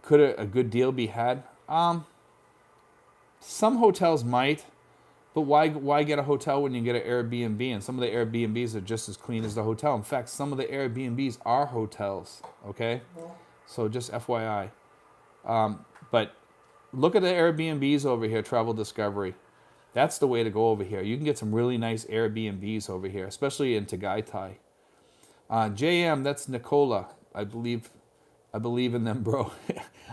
Could a good deal be had? Some hotels might, but why get a hotel when you get an Airbnb? And some of the Airbnbs are just as clean as the hotel. In fact, some of the Airbnbs are hotels, okay? So just FYI. But look at the Airbnbs over here, Travel Discovery. That's the way to go over here. You can get some really nice Airbnbs over here, especially in Tagaytay. JM, that's Nicola. I believe in them, bro.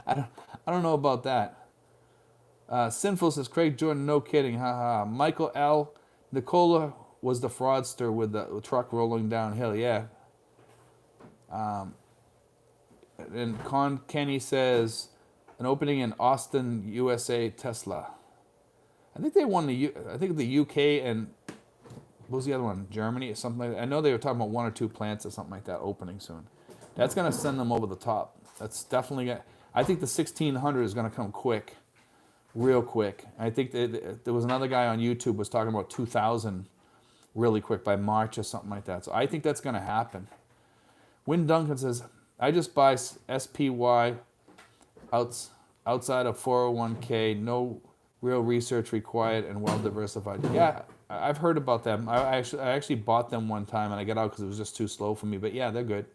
I don't know about that. Sinful says, Craig Jordan, no kidding. Haha. Michael L. Nicola was the fraudster with the truck rolling downhill. Yeah. And Con Kenny says, an opening in Austin, USA, Tesla. I think they won the UK and what was the other one? Germany or something like that. I know they were talking about 1 or 2 plants or something like that opening soon. That's going to send them over the top. That's definitely I think the 1600 is going to come quick, real quick. I think there was another guy on YouTube was talking about 2000 really quick by March or something like that. So I think that's going to happen. Win Duncan says, I just buy SPY outside of 401k, no real research required and well diversified. Yeah, I've heard about them. I actually bought them one time and I got out because it was just too slow for me. But yeah, they're good.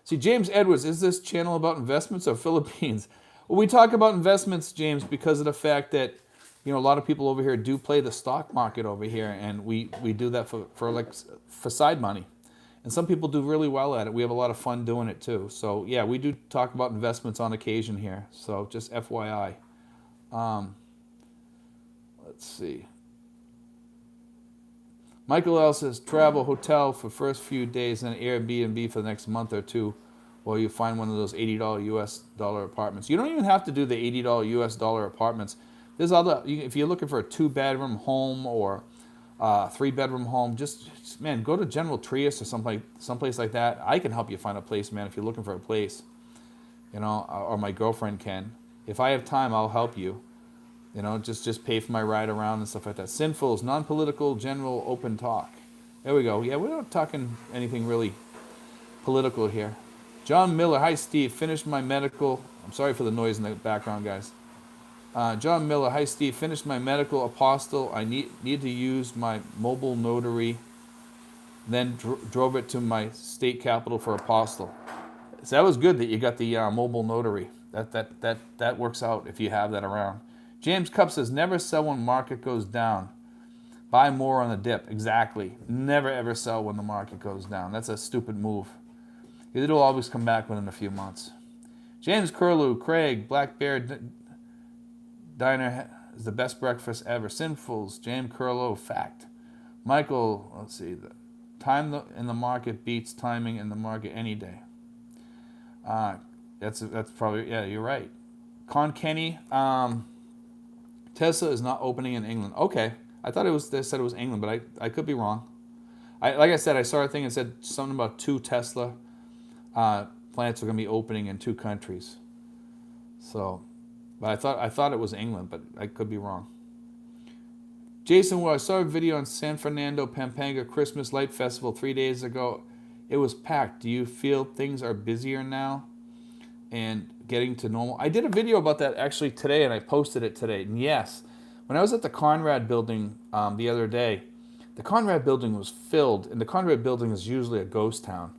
See, James Edwards, is this channel about investments or Philippines? Well, we talk about investments, James, because of the fact that a lot of people over here do play the stock market over here, and we do that for side money. And some people do really well at it. We have a lot of fun doing it too. So yeah, we do talk about investments on occasion here. So just FYI. Let's see. Michael L. says, travel, hotel for first few days, and Airbnb for the next month or two while you find one of those $80 US dollar apartments. You don't even have to do the $80 US dollar apartments. There's if you're looking for a 2-bedroom home or a 3-bedroom home, just man, go to General Trias or someplace like that. I can help you find a place, man, if you're looking for a place. Or my girlfriend can. If I have time, I'll help you. Just pay for my ride around and stuff like that. Sinful's non-political, general, open talk. There we go. Yeah, we're not talking anything really political here. John Miller, hi Steve, finished my medical. I'm sorry for the noise in the background, guys. John Miller, hi Steve, finished my medical apostille. I need to use my mobile notary, then drove it to my state capital for apostille. So that was good that you got the mobile notary. That works out if you have that around. James Cup says, never sell when market goes down. Buy more on the dip. Exactly. Never ever sell when the market goes down. That's a stupid move. It'll always come back within a few months. James Curlew, Craig, Black Bear Diner is the best breakfast ever. Sinfuls, James Curlew, fact. Michael, let's see. Time in the market beats timing in the market any day. That's probably, yeah, you're right. Con Kenny, Tesla is not opening in England. Okay, I thought they said it was England, but I could be wrong. like I said, I saw a thing that said something about 2 Tesla plants are going to be opening in 2 countries. So, but I thought it was England, but I could be wrong. Jason, well, I saw a video on San Fernando Pampanga Christmas Light Festival 3 days ago. It was packed. Do you feel things are busier now and getting to normal? I did a video about that actually today, and I posted it today. And yes, when I was at the Conrad building the other day, the Conrad building was filled, and the Conrad building is usually a ghost town.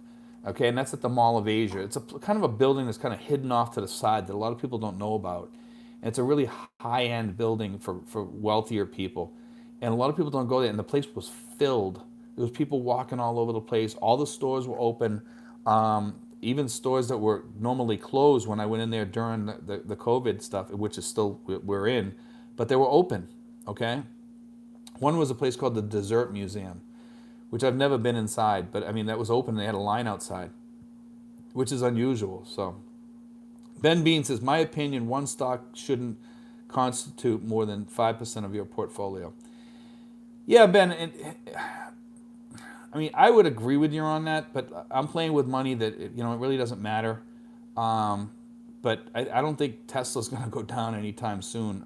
Okay, and that's at the Mall of Asia. It's a kind of a building that's kind of hidden off to the side that a lot of people don't know about. And it's a really high-end building for wealthier people. And a lot of people don't go there, and the place was filled. There was people walking all over the place. All the stores were open. Even stores that were normally closed when I went in there during the COVID stuff, which is still, we're in, but they were open, okay? One was a place called the Dessert Museum, which I've never been inside, but I mean, that was open. They had a line outside, which is unusual. So Ben Bean says, my opinion, one stock shouldn't constitute more than 5% of your portfolio. Yeah, Ben, I mean, I would agree with you on that, but I'm playing with money that, it really doesn't matter. But I don't think Tesla's going to go down anytime soon.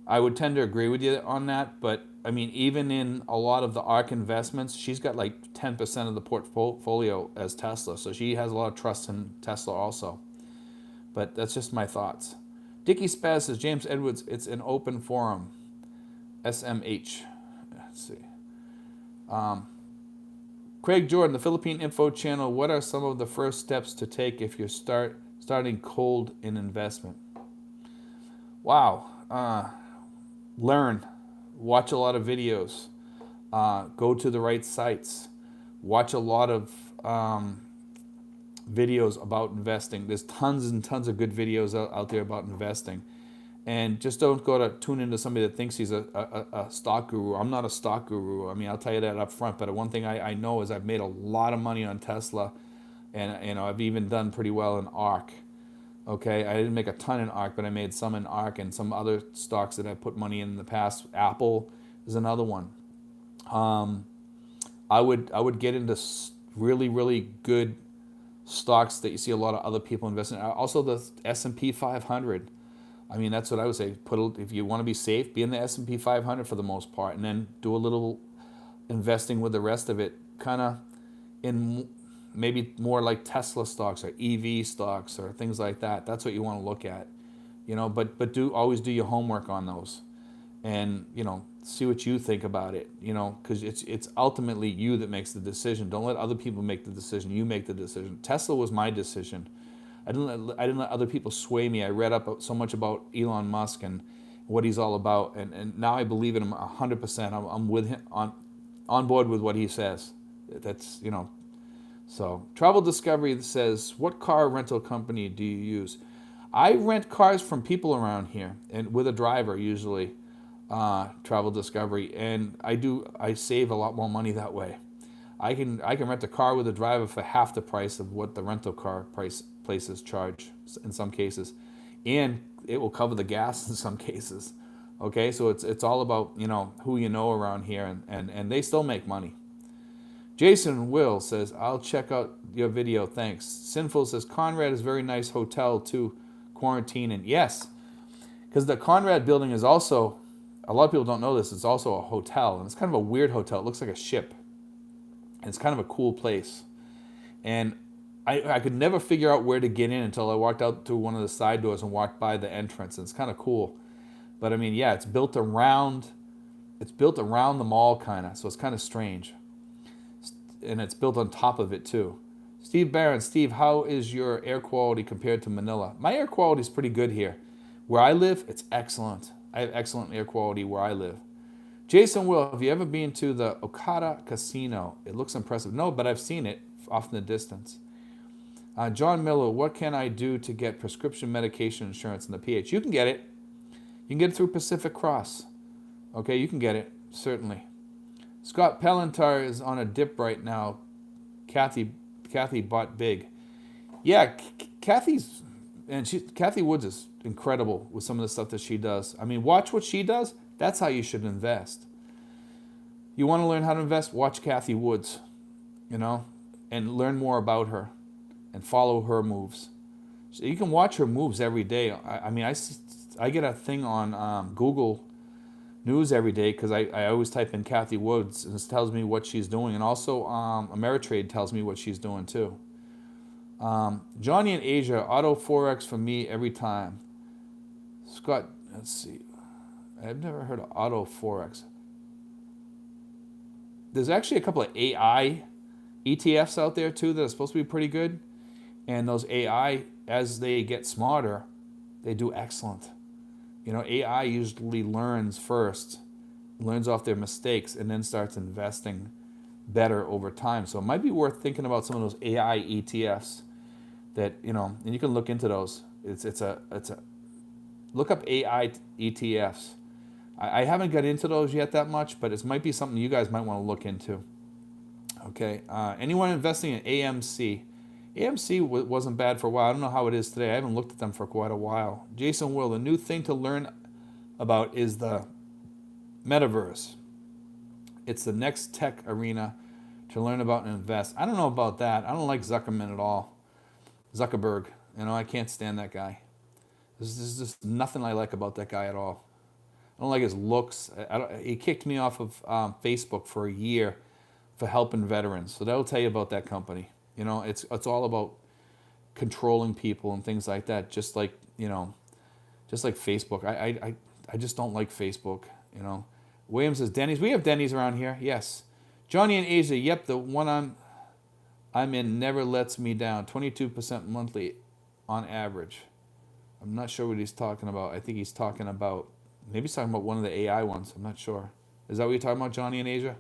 I would tend to agree with you on that, but I mean, even in a lot of the ARK investments, she's got like 10% of the portfolio as Tesla, so she has a lot of trust in Tesla also. But that's just my thoughts. Dickie Spaz says, James Edwards, it's an open forum. SMH. Let's see. Craig Jordan, the Philippine Info Channel, what are some of the first steps to take if you're starting cold in investment? Wow. Learn. Watch a lot of videos. Go to the right sites. Watch a lot of videos about investing. There's tons and tons of good videos out there about investing. And just don't go to tune into somebody that thinks he's a stock guru. I'm not a stock guru. I mean, I'll tell you that up front. But one thing I know is I've made a lot of money on Tesla, and I've even done pretty well in ARK. Okay, I didn't make a ton in ARK, but I made some in ARK and some other stocks that I put money in the past. Apple is another one. I would get into really, really good stocks that you see a lot of other people investing in. Also, the S&P 500. I mean, that's what I would say. If you want to be safe, be in the S&P 500 for the most part, and then do a little investing with the rest of it, kind of in maybe more like Tesla stocks or EV stocks or things like that. That's what you want to look at, But always do your homework on those, and see what you think about it, because it's ultimately you that makes the decision. Don't let other people make the decision. You make the decision. Tesla was my decision. I didn't let other people sway me. I read up so much about Elon Musk and what he's all about, and now I believe in him 100%. I'm with him on board with what he says. That's So Travel Discovery says, what car rental company do you use? I rent cars from people around here, and with a driver usually. Travel Discovery, and I save a lot more money that way. I can rent a car with a driver for half the price of what the rental car places charge in some cases, and it will cover the gas in some cases. Okay, so it's all about who you know around here, and they still make money. Jason Will says, I'll check out your video, thanks. Sinful says, Conrad is a very nice hotel to quarantine in. Yes, because the Conrad building is also, a lot of people don't know this, it's also a hotel, and it's kind of a weird hotel. It looks like a ship. It's kind of a cool place. And I could never figure out where to get in until I walked out through one of the side doors and walked by the entrance. And it's kind of cool. But I mean, yeah, it's built around the mall kind of, so it's kind of strange. And it's built on top of it too. Steve Barron, Steve, how is your air quality compared to Manila? My air quality is pretty good here. Where I live, it's excellent. I have excellent air quality where I live. Jason Will, have you ever been to the Okada Casino? It looks impressive. No, but I've seen it off in the distance. John Miller, what can I do to get prescription medication insurance in the PH? You can get it. You can get it through Pacific Cross. Okay, you can get it, certainly. Scott Palantar is on a dip right now. Kathy bought big. Yeah, Kathy Woods is incredible with some of the stuff that she does. I mean, watch what she does. That's how you should invest. You want to learn how to invest? Watch Kathy Woods, you know, and learn more about her and follow her moves. So you can watch her moves every day. I get a thing on Google News every day because I always type in Kathy Woods and it tells me what she's doing. And also Ameritrade tells me what she's doing too. Johnny in Asia, auto Forex for me every time. Scott, let's see. I've never heard of auto Forex. There's actually a couple of AI ETFs out there too that are supposed to be pretty good. And those AI, as they get smarter, they do excellent. You know, AI usually learns first, learns off their mistakes, and then starts investing better over time. So it might be worth thinking about some of those AI ETFs that, you know, and you can look into those. It's a look up AI ETFs. I haven't got into those yet that much, but it might be something you guys might want to look into. Okay, anyone investing in AMC? AMC wasn't bad for a while. I don't know how it is today. I haven't looked at them for quite a while. Jason Will, the new thing to learn about is the metaverse. It's the next tech arena to learn about and invest. I don't know about that. I don't like Zuckerman at all. Zuckerberg, you know, I can't stand that guy. There's just nothing I like about that guy at all. I don't like his looks. He kicked me off of Facebook for a year for helping veterans. So that'll tell you about that company. You know, it's all about controlling people and things like that. Just like, you know, just like Facebook. I just don't like Facebook. You know, William says Denny's. We have Denny's around here. Yes. Johnny in Asia. Yep, the one I'm in never lets me down. 22% monthly on average. I'm not sure what he's talking about. I think he's talking about, maybe he's talking about one of the AI ones. I'm not sure. Is that what you're talking about, Johnny in Asia?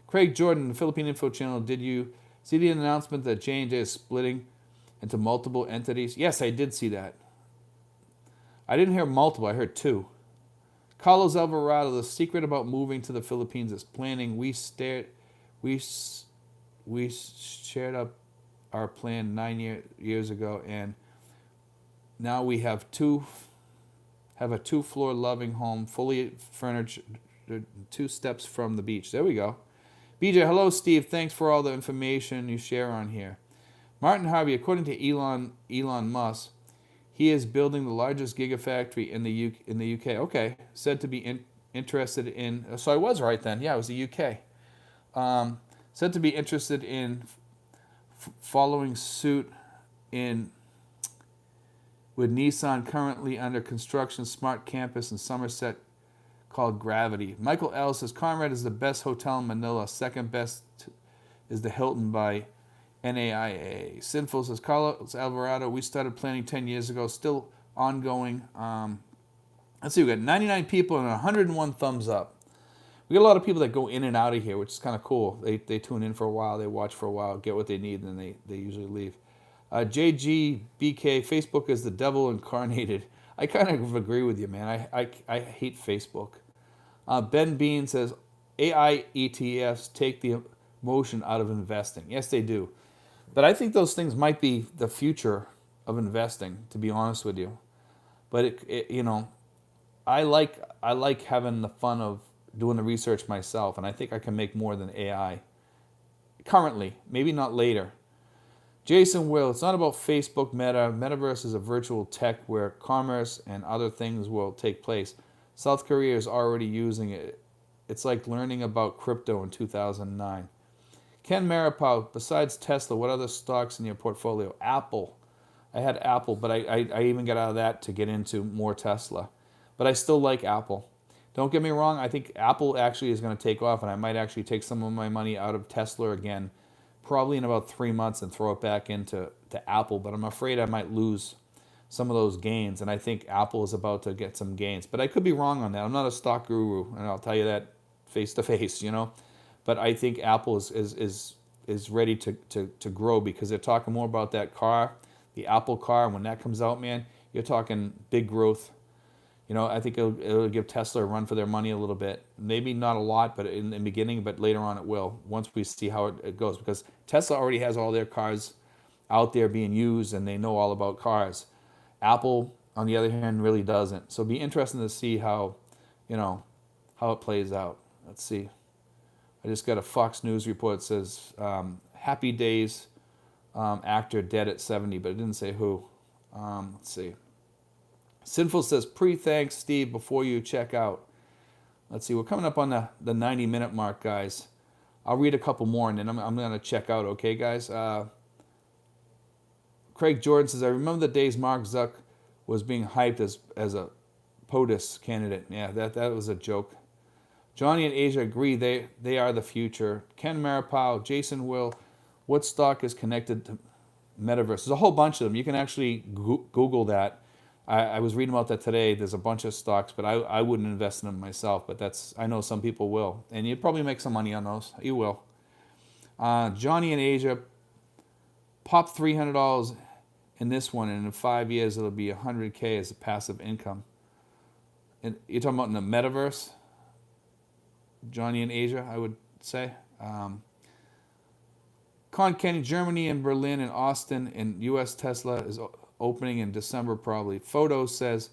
Craig Jordan, the Philippine Info Channel. Did you see the announcement that J&J is splitting into multiple entities? Yes, I did see that. I didn't hear multiple. I heard two. Carlos Alvarado, the secret about moving to the Philippines is planning. We shared up our plan 9 years ago, and now we have a 2-floor loving home, fully furnished, 2 steps from the beach. There we go. BJ, hello, Steve. Thanks for all the information you share on here. Martin Harvey, according to Elon Musk, he is building the largest gigafactory in the UK. Okay, said to be interested in. So I was right then. Yeah, it was the UK. Said to be interested in following suit in with Nissan currently under construction smart campus in Somerset called Gravity. Michael L. says Conrad is the best hotel in Manila. Second best is the Hilton by NAIA. Sinful says Carlos Alvarado. We started planning 10 years ago. Still ongoing. Let's see. We got 99 people and 101 thumbs up. We got a lot of people that go in and out of here, which is kind of cool. They tune in for a while. They watch for a while, get what they need, and then they usually leave. JGBK, Facebook is the devil incarnated. I kind of agree with you, man. I hate Facebook. Ben Bean says, AI ETFs take the emotion out of investing. Yes, they do. But I think those things might be the future of investing, to be honest with you. But, you know, I like having the fun of doing the research myself, and I think I can make more than AI. Currently, maybe not later. Jason Will, it's not about Facebook Meta. Metaverse is a virtual tech where commerce and other things will take place. South Korea is already using it. It's like learning about crypto in 2009. Ken Maripau, besides Tesla, what other stocks in your portfolio? Apple. I had Apple, but I even got out of that to get into more Tesla. But I still like Apple. Don't get me wrong, I think Apple actually is going to take off, and I might actually take some of my money out of Tesla again, probably in about 3 months, and throw it back into Apple. But I'm afraid I might lose some of those gains, and I think Apple is about to get some gains. But I could be wrong on that. I'm not a stock guru, and I'll tell you that face to face, you know. But I think Apple is ready to grow because they're talking more about that car, the Apple car. When that comes out, man, you're talking big growth. You know, I think it'll give Tesla a run for their money a little bit. Maybe not a lot, but in the beginning, but later on it will, once we see how it goes. Because Tesla already has all their cars out there being used, and they know all about cars. Apple, on the other hand, really doesn't. So it'll be interesting to see how, you know, how it plays out. Let's see. I just got a Fox News report that says Happy Days actor dead at 70, but it didn't say who. Let's see. Sinful says, pre-thanks, Steve, before you check out. Let's see, we're coming up on the 90-minute mark, guys. I'll read a couple more, and then I'm going to check out, okay, guys? Craig Jordan says, I remember the days Mark Zuck was being hyped as a POTUS candidate. Yeah, that was a joke. Johnny and Asia agree they are the future. Ken Maripau, Jason Will, what stock is connected to Metaverse? There's a whole bunch of them. You can actually Google that. I was reading about that today. There's a bunch of stocks, but I wouldn't invest in them myself. But I know some people will, and you'd probably make some money on those. You will. Johnny and Asia, pop $300 in this one, and in 5 years it'll be $100K as a passive income. And you're talking about in the metaverse, Johnny and Asia, I would say. Con Kenny, Germany and Berlin and Austin, and U.S. Tesla is opening in December probably. Photo says,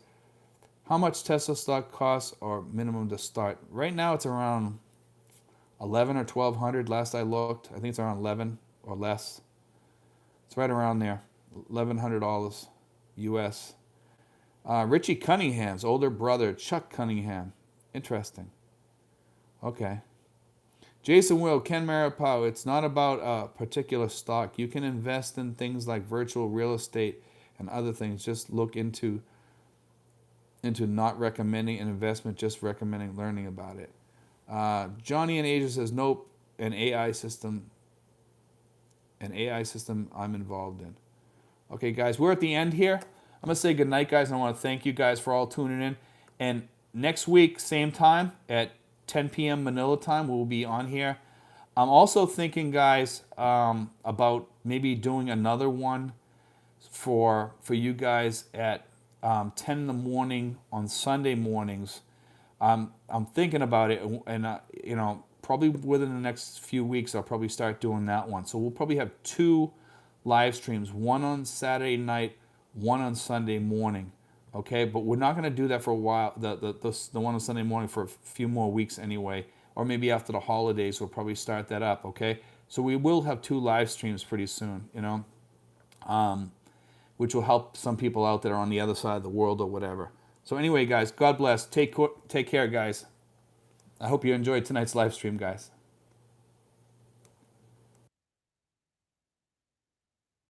how much Tesla stock costs or minimum to start? Right now it's around 11 or 1200 last I looked. I think it's around 11 or less. It's right around there, $1,100 US. Richie Cunningham's older brother, Chuck Cunningham. Interesting. Okay. Jason Will, Ken Maripau, it's not about a particular stock. You can invest in things like virtual real estate and other things. Just look into not recommending an investment, just recommending learning about it. Johnny and Asia says, nope, an AI system I'm involved in. Okay, guys, we're at the end here. I'm going to say goodnight, guys, and I want to thank you guys for all tuning in. And next week, same time, at 10 p.m. Manila time, we'll be on here. I'm also thinking, guys, about maybe doing another one for you guys at 10 in the morning on Sunday mornings. I'm thinking about it, and probably within the next few weeks, I'll probably start doing that one. So we'll probably have 2 live streams, one on Saturday night, one on Sunday morning. Okay, but we're not going to do that for a while. The one on Sunday morning for a few more weeks anyway, or maybe after the holidays we'll probably start that up. Okay, so we will have 2 live streams pretty soon. Which will help some people out that are on the other side of the world or whatever. So anyway, guys, God bless. Take care, guys. I hope you enjoyed tonight's live stream, guys.